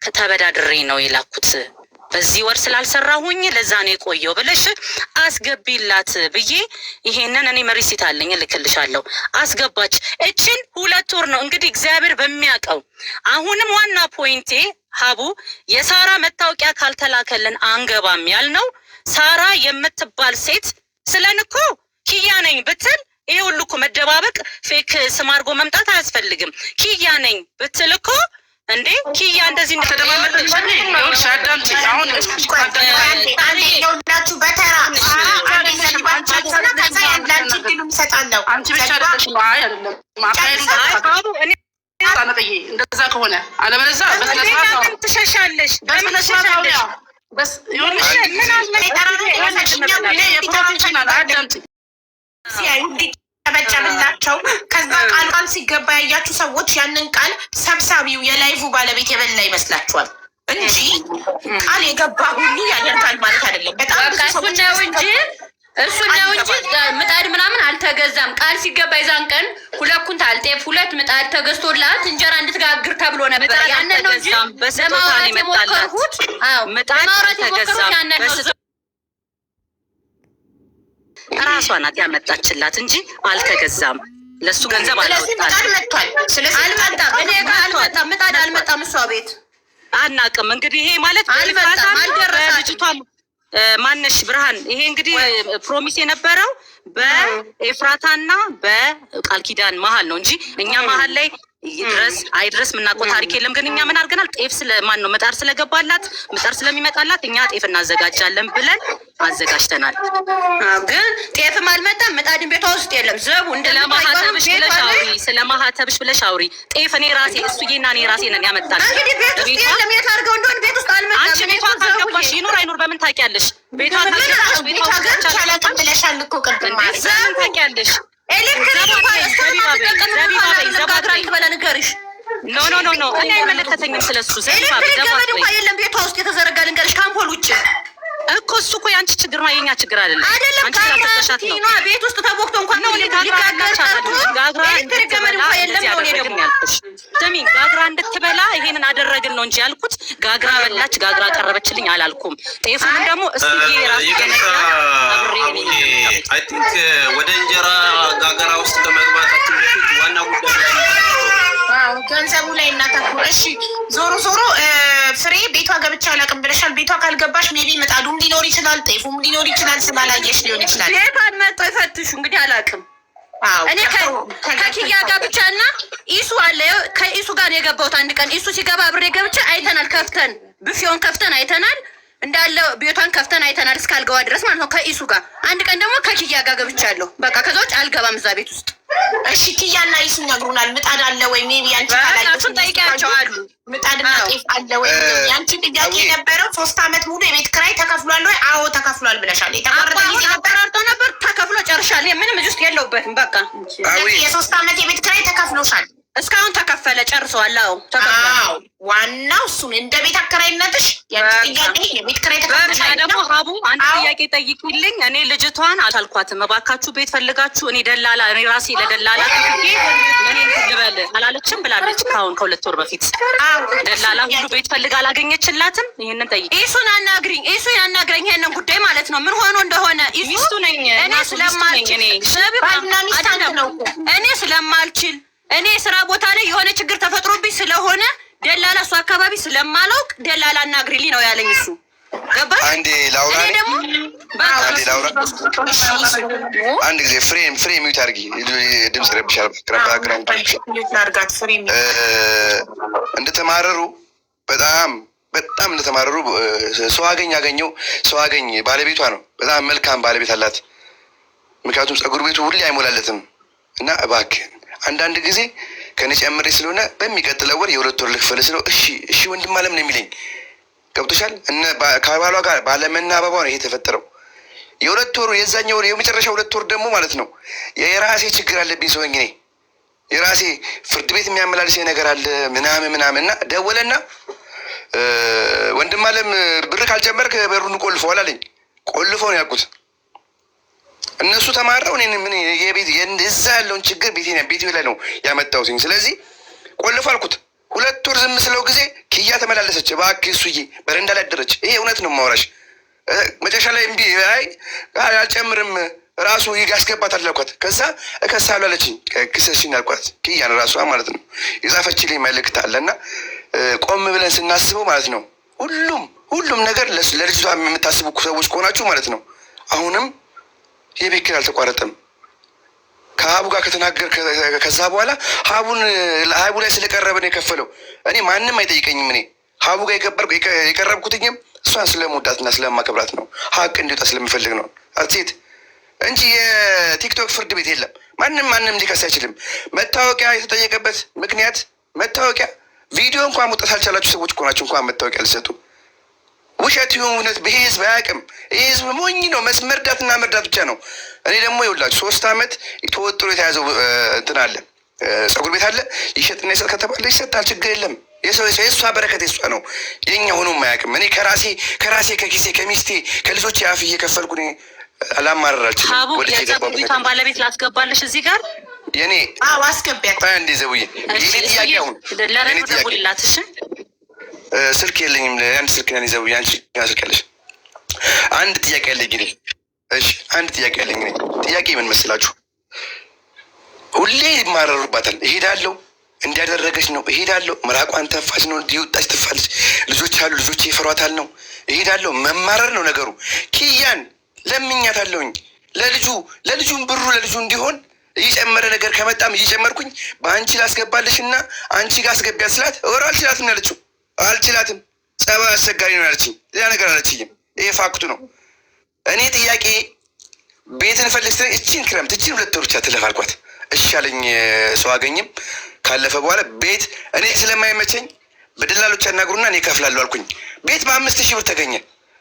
ከተበዳድሬ ነው የላኩት በዚህ ወር ስላልሰራሁኝ ለዛ ነው የቆየው ብለሽ አስገቢላት ብዬ ይሄንን እኔ መሪሲት አለኝ ልክልሻለሁ። አስገባች። እችን 2 ወር ነው እንግዲህ እግዚአብሔር በሚያውቀው። አሁንም ዋና ፖይንቴ ሀቡ የሳራ መታወቂያ ካልተላከልን አንገባም ያልነው ሳራ የምትባል ሴት ስለንኮ ኪያ ነኝ ብትል ይሄ ሁሉ እኮ መደባበቅ ፌክ ስም አድርጎ መምጣት አያስፈልግም። ኪያ ነኝ ብትል እኮ እንዴ ኪያ እንደዚህ ተደማመጥሽ አዳምጪ። አሁን ሁላችሁ በተራ አንቺ ብቻ አይደለሽ ነው። አይ አይደለም ማካሄዱ እንደዛ ከሆነ አለበለዚያ በስነስርዓት ትሸሻለሽ። በስ ይሁንሽ ምን አለ የፕሮፌሽናል አዳምጪ ሲያዩ እንዲጨበጨብላቸው ከዛ ቃል ሲገባ ያያችሁ ሰዎች ያንን ቃል ሰብሳቢው የላይቭ ባለቤት የበላ ይመስላችኋል እንጂ ቃል የገባ ሁሉ ያደርጋል ማለት አይደለም። በጣም እሱ ነው እንጂ ምጣድ ምናምን አልተገዛም። ቃል ሲገባ ይዛን ቀን 2 ኩንታል ጤፍ 2 ምጣድ ተገዝቶላት እንጀራ እንድትጋግር ተብሎ ነበር። ያንን ነው እንጂ ለማውራት የሞከርኩት። አዎ ምጣድ ተገዛም ራሷ ናት ያመጣችላት እንጂ አልተገዛም። ለሱ ገንዘብ አላወጣም። ስለዚህ አልመጣም። እኔ ጋር አልመጣም። ምጣድ አልመጣም። እሷ ቤት አናውቅም። እንግዲህ ይሄ ማለት አልደረሳም። ማነሽ ብርሃን፣ ይሄ እንግዲህ ፕሮሚስ የነበረው በኤፍራታና በቃል ኪዳን መሀል ነው እንጂ እኛ መሀል ላይ ይድረስ አይድረስ ምናውቀው ታሪክ የለም። ግን እኛ ምን አድርገናል? ጤፍ ስለማን ነው ምጣድ ስለገባላት ምጣድ ስለሚመጣላት እኛ ጤፍ እናዘጋጃለን ብለን አዘጋጅተናል። ግን ጤፍም አልመጣም፣ ምጣድን ቤቷ ውስጥ የለም። ዘቡ እንደለማሃተብሽ ብለሽ አውሪ፣ ስለማሃተብሽ ብለሽ አውሪ። ጤፍ እኔ ራሴ እሱዬና እኔ ራሴ ነን ያመጣል። እንግዲህ ቤት ውስጥ የለም። የት አድርገው እንደሆነ ቤት ውስጥ አልመጣም። አንቺ ቤቷ ካልገባሽ ይኑር አይኑር በምን ታውቂያለሽ? ቤቷ ካልገባሽ ቤቷ ካልቻላችሁ ብለሻል እኮ ቅድም ማለት ነው። ታውቂያለሽ ኖ እኔ አይመለከተኝም ስለሱ። የለም ቤቷ ውስጥ የተዘረጋ ልንገርሽ ከአምፖል ውጭ እኮ እሱ እኮ የአንቺ ችግር ነው የኛ ችግር አይደለም። አንቺ ስላልተሻት ነው ቤት ውስጥ ተቦክቶ እንኳን ነው ጋግራ እንድትበላ ይሄንን አደረግን ነው እንጂ ያልኩት ጋግራ በላች ጋግራ ቀረበችልኝ አላልኩም። ጤፉንም ደግሞ እስዬ ራሱ አይ ቲንክ ወደ እንጀራ ጋገራ ውስጥ ከመግባታችን በፊት ዋና ጉዳይ ገንዘቡ ላይ እናተኩር። እሺ ዞሮ ፍሬ ቤቷ ገብቻ አላውቅም ብለሻል። ቤቷ ካልገባሽ ሜቢ ምጣዱም ሊኖር ይችላል፣ ጤፉም ሊኖር ይችላል። ስላላየሽ ሊሆን ይችላል። ቤቷን መጥቶ ይፈትሹ እንግዲህ አላውቅም። እኔ ከኪያ ጋር ብቻ እና ኢሱ አለ። ከኢሱ ጋር የገባሁት አንድ ቀን ኢሱ ሲገባ አብሬ ገብቼ አይተናል። ከፍተን ብፌውን ከፍተን አይተናል። እንዳለ ቤቷን ከፍተን አይተናል እስካልገባ ድረስ ማለት ነው። ከኢሱ ጋር አንድ ቀን ደግሞ ከኪያ ጋር ገብቻለሁ። በቃ ከዛ ውጭ አልገባም እዛ ቤት ውስጥ። እሺ ኪያና ኢሱ ይነግሩናል። ምጣድ አለ ወይ ሜቢ አንቺ ካላችሁ ጠይቂያቸው አሉ። ምጣድና ጤፍ አለ ወይ? ያንቺ ጥያቄ የነበረው 3 ዓመት ሙሉ የቤት ኪራይ ተከፍሏል ወይ? አዎ ተከፍሏል ብለሻል። የተቆረጠ ጊዜ ነበር ተከፍሎ ጨርሻለሁ። ምንም እዚህ ውስጥ የለውበትም። በቃ የ3 ዓመት የቤት ኪራይ ተከፍሎሻል። እስካሁን ተከፈለ ጨርሰዋል። አዎ ተከፈለ። ዋናው እሱ እንደ ቤት አከራይነትሽ ያንቺ ጥያቄ የቤት ኪራይ ተከፈለ። ደግሞ ሀቡ አንድ ጥያቄ ጠይቂልኝ። እኔ ልጅቷን አታልኳትም፣ እባካችሁ ቤት ፈልጋችሁ እኔ ደላላ እኔ ራሴ ለደላላ ከፍዬ እኔ ልበል አላለችም ብላለች። ካሁን ከ2 ወር በፊት ደላላ ሁሉ ቤት ፈልጋ አላገኘችላትም። ይሄንን ጠይቂ። ኢሱን አናግሪኝ፣ ኢሱ ያናግረኝ ይሄንን ጉዳይ ማለት ነው። ምን ሆኖ እንደሆነ ኢሱ ነኝ እኔ ስለማልችል እኔ ስለማልችል እኔ ስራ ቦታ ላይ የሆነ ችግር ተፈጥሮብኝ ስለሆነ ደላላ እሱ አካባቢ ስለማላውቅ ደላላ አናግሪልኝ ነው ያለኝ እሱ። ገባሽ? አንዴ ላውራ፣ እኔ ደግሞ አንዴ ላውራ። አንድ ጊዜ ፍሬም ሚውት አድርጊ፣ ድምጽ ረብሻል። እንደተማረሩ በጣም እንደተማረሩ ሰው አገኘው ባለቤቷ ነው። በጣም መልካም ባለቤት አላት። ምክንያቱም ፀጉር ቤቱ ሁሌ አይሞላለትም እና እባክህ አንዳንድ ጊዜ ከኔ ጨምሬ ስለሆነ በሚቀጥለው ወር የ2 ወር ልክፈል ስለው እሺ ወንድም አለም ነው የሚለኝ። ገብቶሻል? ከባሏ ጋር ባለመናበቧ ነው ይሄ የተፈጠረው። የ2 ወሩ የዛኛው ወር የመጨረሻው 2 ወር ደግሞ ማለት ነው የራሴ ችግር አለብኝ ሰውኝ ነኝ። የራሴ ፍርድ ቤት የሚያመላልሰኝ ነገር አለ ምናምን እና ደወለና ወንድም አለም ብር ካልጨመርክ በሩን ቆልፈዋል አለኝ። ቆልፈው ነው ያልኩት። እነሱ ተማረው ምን የቤት እዛ ያለውን ችግር ቤቴ ላይ ነው ያመጣሁትኝ። ስለዚህ ቆልፎ አልኩት። 2 ወር ዝም ስለው ጊዜ ኪያ ተመላለሰች። እባክህ እሱዬ በረንዳ ላይ አደረች። ይሄ እውነት ነው የማወራሽ። መጨረሻ ላይ እምቢ አልጨምርም ራሱ ያስገባታል አልኳት። ከዛ እከሳለሁ አለችኝ። ክሰሽኝ አልኳት። ኪያን ራሷ ማለት ነው የጻፈችልኝ መልእክት አለና ቆም ብለን ስናስበው ማለት ነው ሁሉም ነገር ለልጅቷ የምታስቡ ሰዎች ከሆናችሁ ማለት ነው አሁንም የቤት ኪራይ አልተቋረጠም። ከሀቡ ጋር ከተናገር ከዛ በኋላ ሀቡ ላይ ስለቀረበ ነው የከፈለው። እኔ ማንም አይጠይቀኝም። እኔ ሀቡ ጋር የቀረብኩትኝም እሷን ስለምወዳትና ስለማከብራት ነው። ሀቅ እንዲወጣ ስለምፈልግ ነው አርቴት እንጂ የቲክቶክ ፍርድ ቤት የለም። ማንም ሊከስ አይችልም። መታወቂያ የተጠየቀበት ምክንያት መታወቂያ ቪዲዮ እንኳን መውጣት አልቻላችሁ ሰዎች እኮ ናቸው እንኳን መታወቂያ አልሰጡ። ውሸት ይሁን እውነት ይሄ ህዝብ አያውቅም። ይሄ ህዝብ ሞኝ ነው። መርዳትና መርዳት ብቻ ነው። እኔ ደግሞ ይኸውላችሁ 3 ዓመት ተወጥሮ የተያዘው እንትን አለ ፀጉር ቤት አለ። ይሸጥና ይሰጥ ከተባለ ይሰጣል፣ ችግር የለም። የእሷ በረከት የእሷ ነው። የኛ ሆኖ አያውቅም። እኔ ከራሴ ከጊዜ ከሚስቴ ከልጆች አፍ እየከፈልኩ አላማረር አልችልም። ሀቡ የፀጉር ቤቷን ባለቤት ላስገባለሽ እዚህ ጋር የኔ አስገቢያት እንዴ ዘውዬ የኔ ጥያቄ አሁን ለረዱ ደውልላት እሺ። ስልክ የለኝም። አንድ ስልክ ነን ይዘው ያንቺ ስልክ ያለሽ። አንድ ጥያቄ ያለኝ ግን እሺ፣ አንድ ጥያቄ ያለኝ ጥያቄ ምን መስላችሁ? ሁሌ ይማረሩባታል። እሄዳለሁ እንዲያደረገች ነው እሄዳለሁ፣ ምራቋን ተፋች ነው እንዲወጣች ትፋለች፣ ልጆች አሉ ልጆች ይፈሯታል ነው እሄዳለሁ። መማረር ነው ነገሩ። ኪያን ለምኛታለሁኝ ለልጁን ብሩ ለልጁ እንዲሆን እየጨመረ ነገር ከመጣም እየጨመርኩኝ በአንቺ ላስገባልሽ እና አንቺ ጋር አስገቢያት ስላት ወር አልችላትም ነው ያለችው። አልችላትም ጸባይ አስቸጋሪ ነው ያለችኝ። ሌላ ነገር አለችኝም። ይሄ ፋክቱ ነው። እኔ ጥያቄ ቤትን ፈልግ ስትለኝ እቺን ክረምት እቺን 2 ወር ብቻ ትለፍ አልኳት። እሺ አለኝ። ሰው አገኝም ካለፈ በኋላ ቤት እኔ ስለማይመቸኝ በደላሎች ያናግሩና እኔ እከፍላለሁ አልኩኝ። ቤት በ5000 ብር ተገኘ።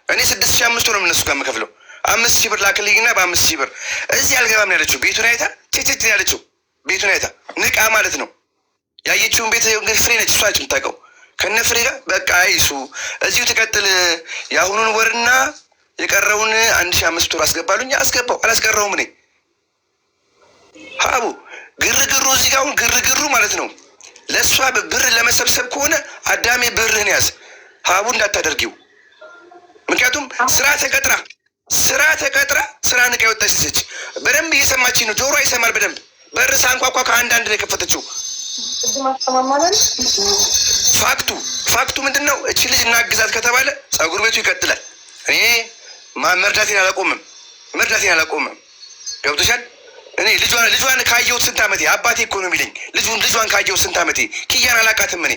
እኔ 6500 ነው እነሱ ጋር የምከፍለው። 5000 ብር ላክልኝና በ5000 ብር እዚህ አልገባም ያለችው። ቤቱን አይታ ጭጭጭ ያለችው ቤቱን አይታ ንቃ ማለት ነው። ያየችውን ቤት ፍሬ ነች እሷ ነች የምታውቀው። ከነ ፍሬ ጋር በቃ አይሱ እዚሁ ትቀጥል። የአሁኑን ወርና የቀረውን 1500 ብር አስገባሉኝ። አስገባው አላስቀረውም። እኔ ሀቡ ግርግሩ እዚህ ጋር አሁን ግርግሩ ማለት ነው። ለእሷ ብር ለመሰብሰብ ከሆነ አዳሜ ብርህን ያዝ። ሀቡ እንዳታደርጊው። ምክንያቱም ስራ ተቀጥራ ስራ ንቃ የወጣች ልጅ በደንብ እየሰማች ነው። ጆሮ ይሰማል በደንብ። በር ሳንኳኳ ከአንዳንድ ነው የከፈተችው። ፋክቱ ምንድን ነው? እቺ ልጅ እናግዛት ከተባለ ፀጉር ቤቱ ይቀጥላል። እኔ መርዳቴን አላቆምም። ገብቶሻል? እኔ ልጇን ካየሁት ስንት ዓመቴ። አባቴ እኮ ነው የሚለኝ ልጇን ካየሁት ስንት ዓመቴ። ኪያን አላቃትም። እኔ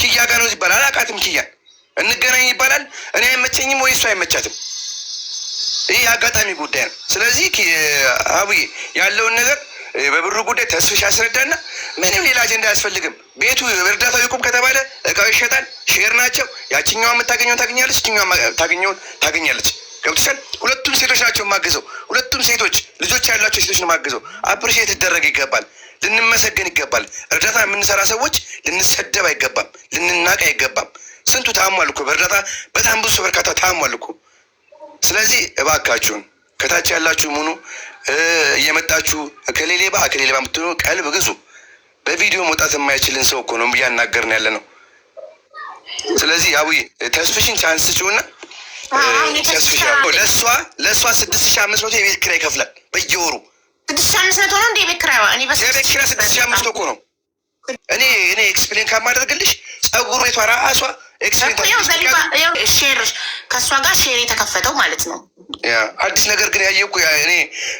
ኪያ ጋር ነው ይባላል አላቃትም። ኪያን እንገናኝ ይባላል። እኔ አይመቸኝም ወይ እሱ አይመቻትም። ይህ አጋጣሚ ጉዳይ ነው። ስለዚህ አቡዬ ያለውን ነገር በብሩ ጉዳይ ተስፍሽ ያስረዳና ምንም ሌላ አጀንዳ አያስፈልግም። ቤቱ እርዳታው ይቁም ከተባለ እቃው ይሸጣል። ሼር ናቸው። ያችኛዋ የምታገኘውን ታገኛለች፣ እችኛዋ ታገኘውን ታገኛለች። ገብቶሻል? ሁለቱም ሴቶች ናቸው የማግዘው። ሁለቱም ሴቶች ልጆች ያላቸው ሴቶች ነው የማግዘው። አፕሪሼት ይደረግ ይገባል። ልንመሰገን ይገባል። እርዳታ የምንሰራ ሰዎች ልንሰደብ አይገባም፣ ልንናቅ አይገባም። ስንቱ ታሟል እኮ በእርዳታ በጣም ብዙ በርካታ ታሟል እኮ። ስለዚህ እባካችሁን ከታች ያላችሁ ሙኑ እየመጣችሁ ከሌሌባ የምትሆኑ ቀልብ ግዙ። በቪዲዮ መውጣት የማይችልን ሰው እኮ ነው እያናገርን ያለ ነው። ስለዚህ አቡዬ ተስፍሽን ቻንስ ስጪውና ለእሷ 6500 የቤት ኪራይ ይከፍላል በየወሩ 6500 ነው እንደ የቤት ኪራይ? የቤት ኪራይ 6500 እኮ ነው። እኔ ኤክስፕሌን ካማደርግልሽ ጸጉር ቤቷ ራሷ ሼር ከእሷ ጋር ሼር የተከፈተው ማለት ነው። አዲስ ነገር ግን ያየ እኮ እኔ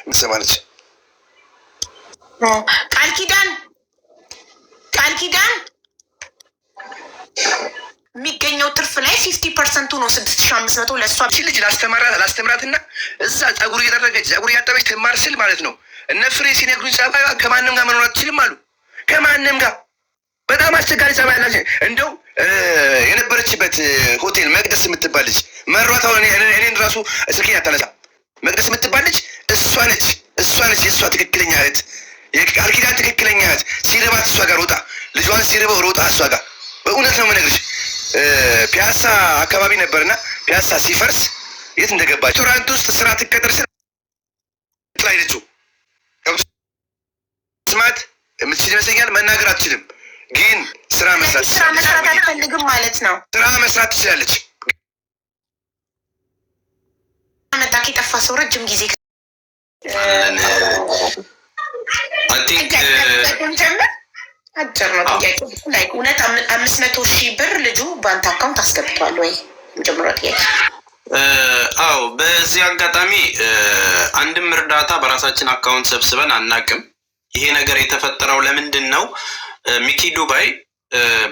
ምሰማለች ቃል ኪዳን የሚገኘው ትርፍ ላይ 50% ነው 6500 ለእሷ ልጅ ላስተምራትና እዛ ጸጉር እየጠረገች ጸጉር እያጠበች ትማር ስል ማለት ነው። እነ ፍሬ ሲነግሩኝ ጸባይ ከማንም ጋር መኖር አትችልም አሉ። ከማንም ጋር በጣም አስቸጋሪ ጸባይ ያላች እንደው የነበረችበት ሆቴል መቅደስ የምትባል ልጅ መሯት። አሁን እኔን ራሱ ስልኬን አታነሳ። መቅደስ የምትባል ልጅ እሷ ነች የእሷ ትክክለኛ እህት፣ የቃል ኪዳን ትክክለኛ እህት። ሲርባት እሷ ጋር ሮጣ፣ ልጇን ሲርበው ሮጣ እሷ ጋር። በእውነት ነው የምነግርሽ። ፒያሳ አካባቢ ነበርና ፒያሳ ሲፈርስ የት እንደገባች ሬስቶራንት ውስጥ ስራ ትቀጠር ስል ላይ ልጁ ስማት የምትችል ይመስለኛል። መናገር አትችልም ግን ስራ መስራት አልፈልግም ማለት ነው። ስራ መስራት ትችላለች። መጣኪ ጠፋ ሰው ረጅም ጊዜ አጭር ነው ጥያቄ። ላይ እውነት 500,000 ብር ልጁ ባንክ አካውንት አስገብቷል ወይ? ጀምሮ ጥያቄ። አዎ፣ በዚህ አጋጣሚ አንድም እርዳታ በራሳችን አካውንት ሰብስበን አናቅም። ይሄ ነገር የተፈጠረው ለምንድን ነው? ሚኪ ዱባይ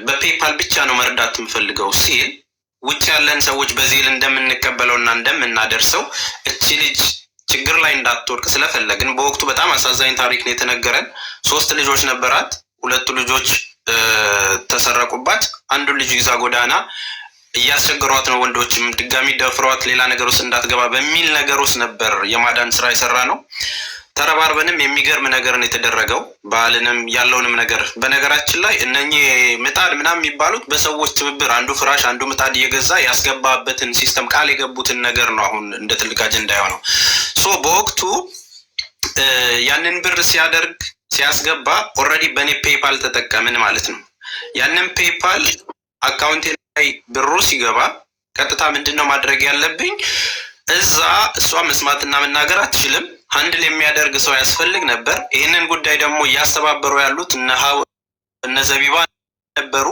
በፔፓል ብቻ ነው መርዳት የምፈልገው ሲል ውጭ ያለን ሰዎች በዜል እንደምንቀበለውና እንደምናደርሰው እቺ ልጅ ችግር ላይ እንዳትወድቅ ስለፈለግን በወቅቱ በጣም አሳዛኝ ታሪክ ነው የተነገረን። 3 ልጆች ነበራት። 2 ልጆች ተሰረቁባት። አንዱን ልጅ ይዛ ጎዳና እያስቸገሯት ነው። ወንዶችም ድጋሚ ደፍሯት ሌላ ነገር ውስጥ እንዳትገባ በሚል ነገር ውስጥ ነበር የማዳን ስራ የሰራ ነው። ተረባርበንም የሚገርም ነገር ነው የተደረገው። ባህልንም ያለውንም ነገር በነገራችን ላይ እነኚህ ምጣድ ምናምን የሚባሉት በሰዎች ትብብር አንዱ ፍራሽ አንዱ ምጣድ እየገዛ ያስገባበትን ሲስተም ቃል የገቡትን ነገር ነው አሁን እንደ ትልቅ አጀንዳ የሆነው። በወቅቱ ያንን ብር ሲያስገባ ኦልሬዲ በእኔ ፔፓል ተጠቀምን ማለት ነው። ያንን ፔፓል አካውንቴ ላይ ብሩ ሲገባ ቀጥታ ምንድን ነው ማድረግ ያለብኝ? እዛ እሷ መስማትና መናገር አትችልም። ሀንድል የሚያደርግ ሰው ያስፈልግ ነበር። ይህንን ጉዳይ ደግሞ እያስተባበሩ ያሉት እነ ዘቢባ ነበሩ።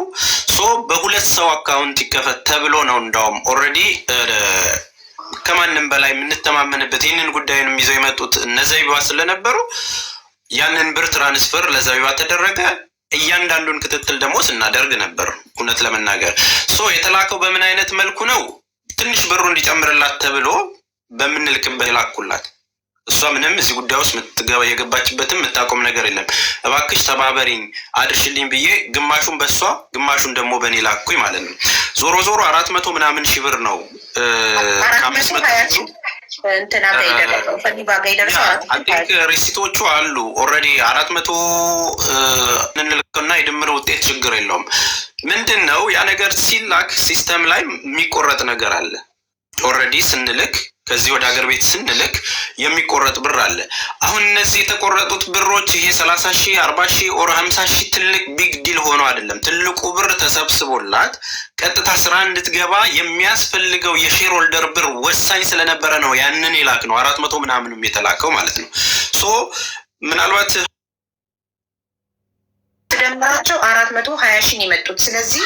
በ2 ሰው አካውንት ይከፈት ተብሎ ነው እንዳውም ኦልሬዲ ከማንም በላይ የምንተማመንበት ይህንን ጉዳዩንም ይዘው የመጡት እነ ዘቢባ ስለነበሩ ያንን ብር ትራንስፈር ለዘቢባ ተደረገ። እያንዳንዱን ክትትል ደግሞ ስናደርግ ነበር። እውነት ለመናገር የተላከው በምን አይነት መልኩ ነው? ትንሽ ብሩ እንዲጨምርላት ተብሎ በምንልክበት የላኩላት። እሷ ምንም እዚህ ጉዳይ ውስጥ የገባችበትም የምታቆም ነገር የለም። እባክሽ ተባበሪኝ አድርሽልኝ ብዬ ግማሹን በእሷ ግማሹን ደግሞ በእኔ ላኩኝ ማለት ነው። ዞሮ 400 ምናምን ሺህ ብር ነው። 500 ሪሲቶቹ አሉ ኦልሬዲ 400 እንልክና የድምር ውጤት ችግር የለውም። ምንድን ነው ያ ነገር ሲላክ ሲስተም ላይ የሚቆረጥ ነገር አለ። ኦልሬዲ ስንልክ ከዚህ ወደ ሀገር ቤት ስንልክ የሚቆረጥ ብር አለ። አሁን እነዚህ የተቆረጡት ብሮች ይሄ 30,000 40,000 ኦር 50,000 ትልቅ ቢግ ዲል ሆኖ አይደለም። ትልቁ ብር ተሰብስቦላት ቀጥታ ስራ እንድትገባ የሚያስፈልገው የሼር ሆልደር ብር ወሳኝ ስለነበረ ነው ያንን የላክ ነው 400 ምናምንም የተላከው ማለት ነው። ምናልባት ተደምራቸው 420,000 የመጡት። ስለዚህ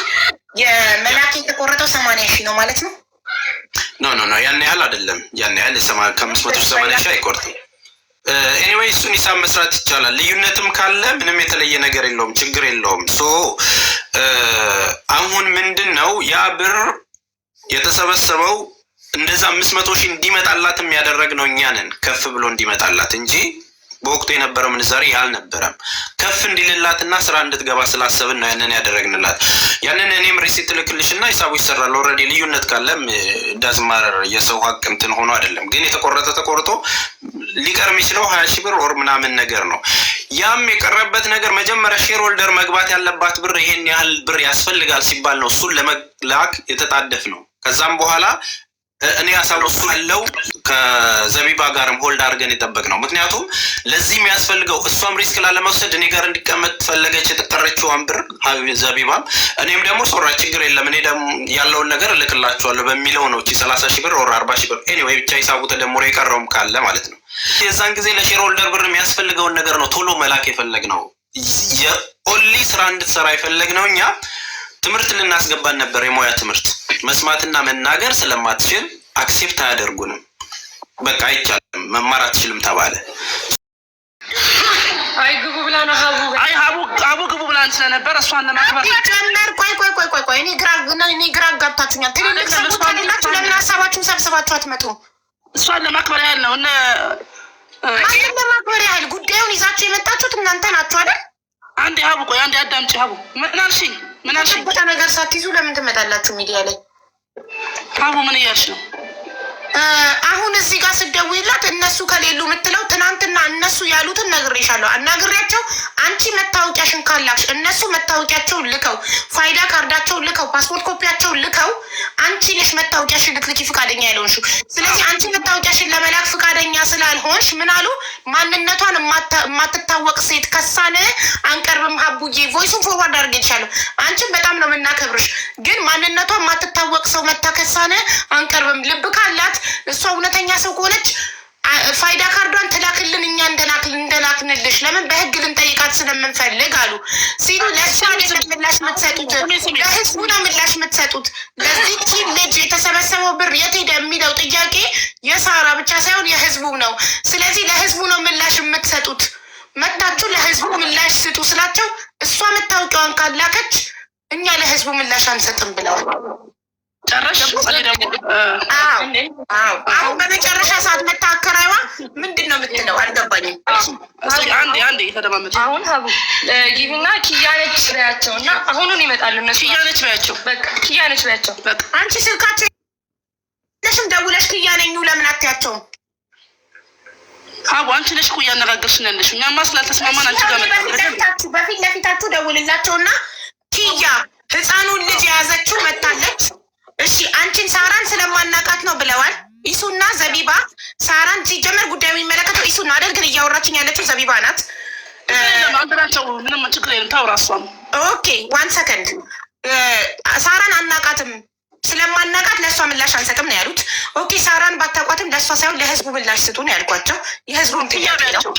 የመላክ የተቆረጠው 80,000 ነው ማለት ነው። ኖ ያን ያህል አይደለም። ያን ያህል 580,000 አይቆርጥም። ኤኒዌይ እሱን ሂሳብ መስራት ይቻላል። ልዩነትም ካለ ምንም የተለየ ነገር የለውም፣ ችግር የለውም። አሁን ምንድን ነው ያ ብር የተሰበሰበው እንደዛ 500,000 እንዲመጣላትም ያደረግነው እኛ ነን፣ ከፍ ብሎ እንዲመጣላት እንጂ በወቅቱ የነበረው ምንዛሬ ያልነበረም ከፍ እንዲልላትና ስራ እንድትገባ ስላሰብን ነው ያንን ያደረግንላት። ያንን እኔም ሪሲት ልክልሽና ሂሳቡ ይሰራል። ኦልሬዲ ልዩነት ካለም ዳዝማር የሰው ሀቅ እንትን ሆኖ አይደለም፣ ግን የተቆረጠ ተቆርጦ ሊቀር የሚችለው 20 ሺህ ብር ኦር ምናምን ነገር ነው። ያም የቀረበት ነገር መጀመሪያ ሼር ሆልደር መግባት ያለባት ብር ይሄን ያህል ብር ያስፈልጋል ሲባል ነው እሱን ለመላክ የተጣደፍ ነው። ከዛም በኋላ እኔ ያሳውቃለው ከዘቢባ ጋርም ሆልድ አድርገን የጠበቅ ነው። ምክንያቱም ለዚህ የሚያስፈልገው እሷም ሪስክ ላለመውሰድ እኔ ጋር እንዲቀመጥ ፈለገች የተቀረችዋን ብር ዘቢባም፣ እኔም ደግሞ ሶራ ችግር የለም እኔ ደግሞ ያለውን ነገር እልክላችኋለሁ በሚለው ነው 30 ሺህ ብር ወር 40 ሺህ ብር ኤኒዌይ ብቻ ሂሳቡ ተደምሮ የቀረውም ካለ ማለት ነው። የዛን ጊዜ ለሼር ሆልደር ብር የሚያስፈልገውን ነገር ነው ቶሎ መላክ የፈለግ ነው። የኦንሊ ስራ እንድትሰራ የፈለግ ነው። እኛ ትምህርት ልናስገባን ነበር፣ የሙያ ትምህርት መስማትና መናገር ስለማትችል አክሴፕት አያደርጉንም። በቃ አይቻልም መማር አትችልም ተባለ። አይ ግቡ ብላ ነው ሀቡ ግቡ ብላን ስለነበር እሷን ለማክበር ጀመር። ቆይ እኔ ግራ ጋብታችሁኛል። ትልልቅ ሰዎች አይደላችሁ? ለምን ሀሳባችሁን ሰብስባችሁ አትመጡም? እሷን ለማክበር ያህል ነው። ማንን ለማክበር ያህል? ጉዳዩን ይዛችሁ የመጣችሁት እናንተ ናችሁ አይደል? አንዴ ሀቡ ቆይ አንዴ አዳምጪ። ሀቡ ምን አልሽኝ? ቦታ ነገር ሳትይዙ ለምን ትመጣላችሁ ሚዲያ ላይ? ሀቡ ምን እያልሽ ነው? አሁን እዚህ ጋር ስደውይላት እነሱ ከሌሉ የምትለው ትናንትና እነሱ ያሉትን ነግሬሻለሁ። አናግሬያቸው አንቺ መታወቂያሽን ካላክሽ እነሱ መታወቂያቸውን ልከው ፋይዳ ካርዳቸውን ልከው ፓስፖርት ኮፒያቸውን ልከው አንቺ ነሽ መታወቂያሽን ልትልኪ ፍቃደኛ ያልሆንሽው። ስለዚህ አንቺ መታወቂያሽን ለመላክ ፍቃደኛ ስላልሆንሽ ምን አሉ? ማንነቷን የማትታወቅ ሴት ከሳን አንቀርብም። ሀቡዬ ቮይሱን ፎርዋርድ አድርጌልሻለሁ። አንቺን በጣም ነው የምናከብርሽ፣ ግን ማንነቷን የማትታወቅ ሰው መታከሳን አንቀርብም። ልብ ካላት እሷ እውነተኛ ሰው ከሆነች ፋይዳ ካርዷን ትላክልን፣ እኛ እንደላክንልሽ ለምን በህግ ልንጠይቃት ስለምንፈልግ አሉ ሲሉ፣ ለእሷ ምላሽ የምትሰጡት ለህዝቡ ነው ምላሽ የምትሰጡት። ለዚህቺ ልጅ የተሰበሰበው ብር የት ሄደ የሚለው ጥያቄ የሳራ ብቻ ሳይሆን የህዝቡ ነው። ስለዚህ ለህዝቡ ነው ምላሽ የምትሰጡት። መታችሁ ለህዝቡ ምላሽ ስጡ ስላቸው እሷ መታወቂያዋን ካላከች እኛ ለህዝቡ ምላሽ አንሰጥም ብለዋል። ጨረሽ? አሁን በመጨረሻ ሰዓት መታከራይዋ ምንድን ነው የምትለው? አልገባኝም። አንዴ የተደማመጥ አሁን ሀቡ ጊቢና ኪያነች በያቸው እና አሁኑን ይመጣሉ እነሱ። ኪያነች በያቸው፣ በቃ ኪያነች በያቸው። በቃ አንቺ ስልካቸው ለሽም ደውለሽ ኪያነኙ ለምን አትያቸውም? ሀቡ አንቺ ነሽ እኮ እያነጋገርሽን ያለሽ። እኛማ ስላልተስማማን አንቺ ጋር መጣ። በፊት ለፊታችሁ ደውልላቸውና ኪያ ህፃኑን ልጅ የያዘችው መታለች። እሺ አንቺን ሳራን ስለማናቃት ነው ብለዋል ኢሱና ዘቢባ። ሳራን ሲጀመር ጉዳዩ የሚመለከተው ኢሱ ነው አይደል? ግን እያወራችን ያለችው ዘቢባ ናት። አንተናቸው ምንም ችግር የለም ታውራ እሷም። ኦኬ 1 ሰከንድ። ሳራን አናቃትም፣ ስለማናቃት ለእሷ ምላሽ አንሰጥም ነው ያሉት። ኦኬ ሳራን ባታቋትም ለእሷ ሳይሆን ለህዝቡ ምላሽ ስጡ ነው ያልኳቸው። የህዝቡን ጥያቄ ነው።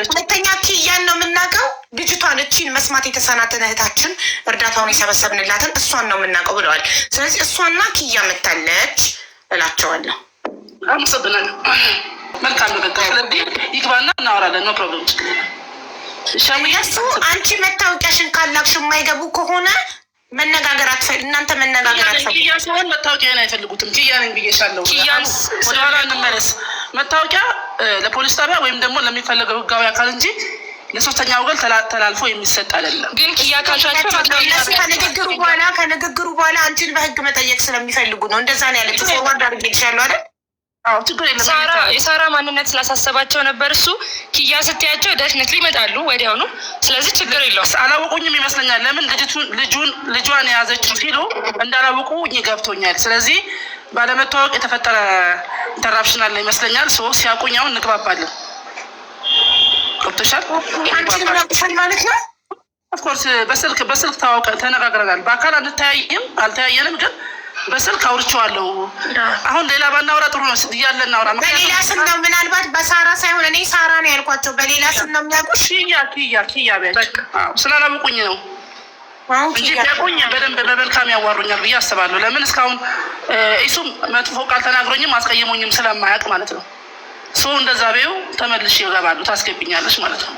ሁለተኛ ኪያን ነው የምናውቀው፣ ልጅቷን እቺን መስማት የተሳናትን እህታችን እርዳታውን የሰበሰብንላትን እሷን ነው የምናውቀው ብለዋል። ስለዚህ እሷና ኪያ መታለች እላቸዋለሁ። አመሰግናለሁ። መልካም ነገር። ስለዚህ ይግባና እናወራለን። ኖ ፕሮብለም። እሱ አንቺ መታወቂያሽን ካላክሽ የማይገቡ ከሆነ መነጋገር እናንተ መነጋገር ኪያ ሲሆን መታወቂያን አይፈልጉትም። ኪያ ነኝ ብዬሻለሁ። ወደኋላ እንመለስ። መታወቂያ ለፖሊስ ጣቢያ ወይም ደግሞ ለሚፈለገው ህጋዊ አካል እንጂ ለሶስተኛ ወገን ተላልፎ የሚሰጥ አይደለም። ግን ኪያ ካልሻቸው ከንግግሩ በኋላ አንቺን በህግ መጠየቅ ስለሚፈልጉ ነው እንደዛ ነው ያለችው። ፎርዋርድ አድርጌልሻለሁ አይደል? ችግር የለም። የሳራ ማንነት ስላሳሰባቸው ነበር እሱ። ኪያ ስትያቸው ደህንነት ይመጣሉ ወዲያውኑ። ስለዚህ ችግር የለውም። አላወቁኝም ይመስለኛል። ለምን ልጇን የያዘችው ሲሉ እንዳላወቁ ገብቶኛል። ስለዚህ ባለመታወቅ የተፈጠረ ኢንተራፕሽን አለ ይመስለኛል። ሲያውቁኝ አሁን እንግባባለን። ገብቶሻል? አንቺን ምናቁሻል ማለት ነው። ኦፍኮርስ በስልክ ተነጋግረናል። በአካል አንተያይም አልተያየንም፣ ግን በስልክ አውርቼዋለሁ። አሁን ሌላ ባናወራ ጥሩ ነው እያለ እናውራ። በሌላ ስም ነው ምናልባት በሳራ ሳይሆን እኔ ሳራ ነው ያልኳቸው። በሌላ ስም ነው የሚያውቁሽ። ኪያ ቢያቸው ስላላወቁኝ ነው እንጂ ቢያውቁኝ በደንብ በመልካም ያዋሩኛል ብዬ አስባለሁ። ለምን እስካሁን ኢሱም መጥፎ ቃል ተናግሮኝም አስቀይሞኝም ስለማያውቅ ማለት ነው። እንደዛ ቢው ተመልሽ ይገባሉ፣ ታስገብኛለች ማለት ነው።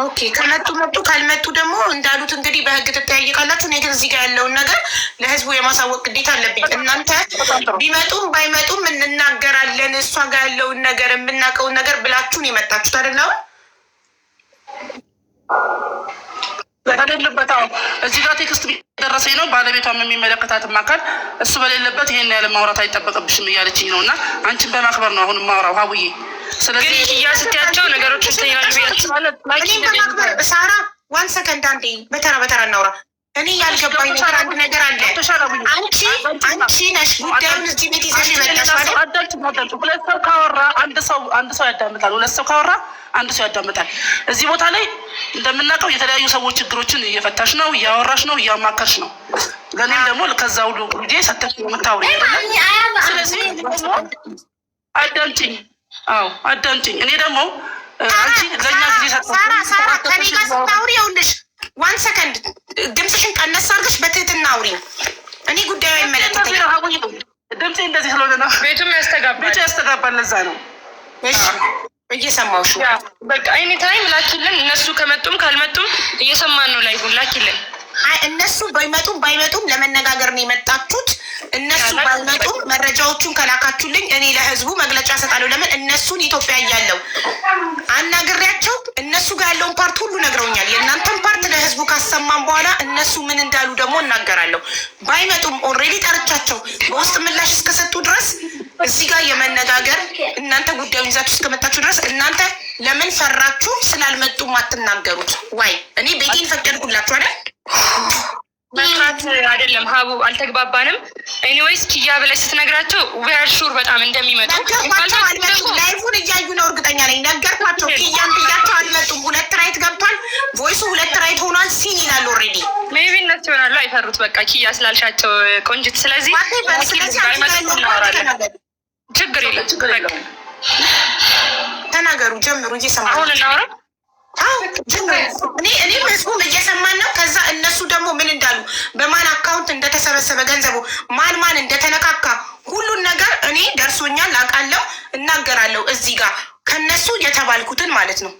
ኦኬ ከመጡ መጡ፣ ካልመጡ ደግሞ እንዳሉት እንግዲህ በህግ ትጠያይቃላችሁ። እኔ ግን እዚህ ጋር ያለውን ነገር ለህዝቡ የማሳወቅ ግዴታ አለብኝ። እናንተ ቢመጡም ባይመጡም እንናገራለን፣ እሷ ጋር ያለውን ነገር የምናውቀውን ነገር ብላችሁን የመጣችሁት አይደለም። ቴክስት ደረሰኝ ነው። ባለቤቷም የሚመለከታትም አካል እሱ በሌለበት ይሄን ያለ ማውራት አይጠበቅብሽም እያለችኝ ነው። እና አንቺን በማክበር ነው አሁን ማውራው ሀቡዬ። ስለዚህ እያ ስትያቸው ነገሮች ሳራ ዋን ሰከንድ አንዴ በተራ እናውራ። እኔ ያልገባኝ ነገር አንድ ነገር አለ። አንቺ ነሽ ጉዳዩን እዚህ ቤት ይዘሽ መጣሽ ማለት አዳምጪ። ሁለት ሰው ካወራ አንድ ሰው ያዳምጣል። ሁለት ሰው ካወራ አንድ ሰው ያዳምጣል። እዚህ ቦታ ላይ እንደምናውቀው የተለያዩ ሰዎች ችግሮችን እየፈታሽ ነው፣ እያወራሽ ነው፣ እያማከርሽ ነው። ለእኔም ደግሞ ከዛ ሁሉ ጊዜ ሰተሽ የምታውሪ። ስለዚህ አዳምጪኝ። አዎ አዳምጪኝ። እኔ ደግሞ አንቺ ለእኛ ጊዜ ሳራ ከኔ ጋር ስታውሪ ይኸውልሽ ዋን ሰከንድ ድምፅሽን ቀነስ አድርገሽ በትህትና አውሪ። እኔ ጉዳዩ አይመለከተኝም። ድምፄ እንደዚህ ስለሆነ ነው። ቤቱም ያስተጋባል። ለዛ ነው እየሰማሁሽ ነው። በቃ ኤኒ ታይም ላኪልን። እነሱ ከመጡም ካልመጡም እየሰማን ነው። ላይ ላኪልን። እነሱ ባይመጡም ለመነጋገር ነው የመጣችሁት። እነሱ ባይመጡም መረጃዎቹን ከላካችሁልኝ እኔ ለህዝቡ መግለጫ እሰጣለሁ። ለምን እነሱን ኢትዮጵያ እያለው አናግሬያቸው እነሱ ጋር ያለውን ፓርት ሁሉ ነግረውኛል። የእናንተን ፓርት ለህዝቡ ካሰማን በኋላ እነሱ ምን እንዳሉ ደግሞ እናገራለሁ። ባይመጡም ኦልሬዲ ጠርቻቸው በውስጥ ምላሽ እስከሰጡ ድረስ እዚህ ጋር የመነጋገር እናንተ ጉዳዩን ይዛችሁ እስከመጣችሁ ድረስ እናንተ ለምን ፈራችሁ ስላልመጡም አትናገሩት? ዋይ እኔ ቤቴን ፈቀድኩላችሁ አይደል? መስራት አይደለም ሀቡ፣ አልተግባባንም። ኤኒዌይስ ኪያ ብለሽ ስትነግራቸው ዌር ሹር በጣም እንደሚመጡ ላይፉን እያዩ ነው። እርግጠኛ ነኝ። ነገርኳቸው። ኪያን ብያቸው አልመጡም። 2 ራይት ገብቷል። ቮይሱ 2 ራይት ሆኗል። ሲን ይላል ኦልሬዲ። ሜቢ እነሱ ይሆናሉ አይፈሩት። በቃ ኪያ ስላልሻቸው ቆንጅት። ስለዚህ ችግር የለም። ተናገሩ፣ ጀምሩ። እየሰማሁ አሁን እናውራ። እኔ ህዝቡም እየሰማን ነው። ከዛ እነሱ ደግሞ ምን እንዳሉ በማን አካውንት እንደተሰበሰበ ገንዘቡ ማን እንደተነካካ ሁሉን ነገር እኔ ደርሶኛል፣ አውቃለሁ፣ እናገራለሁ። እዚህ ጋር ከነሱ የተባልኩትን ማለት ነው።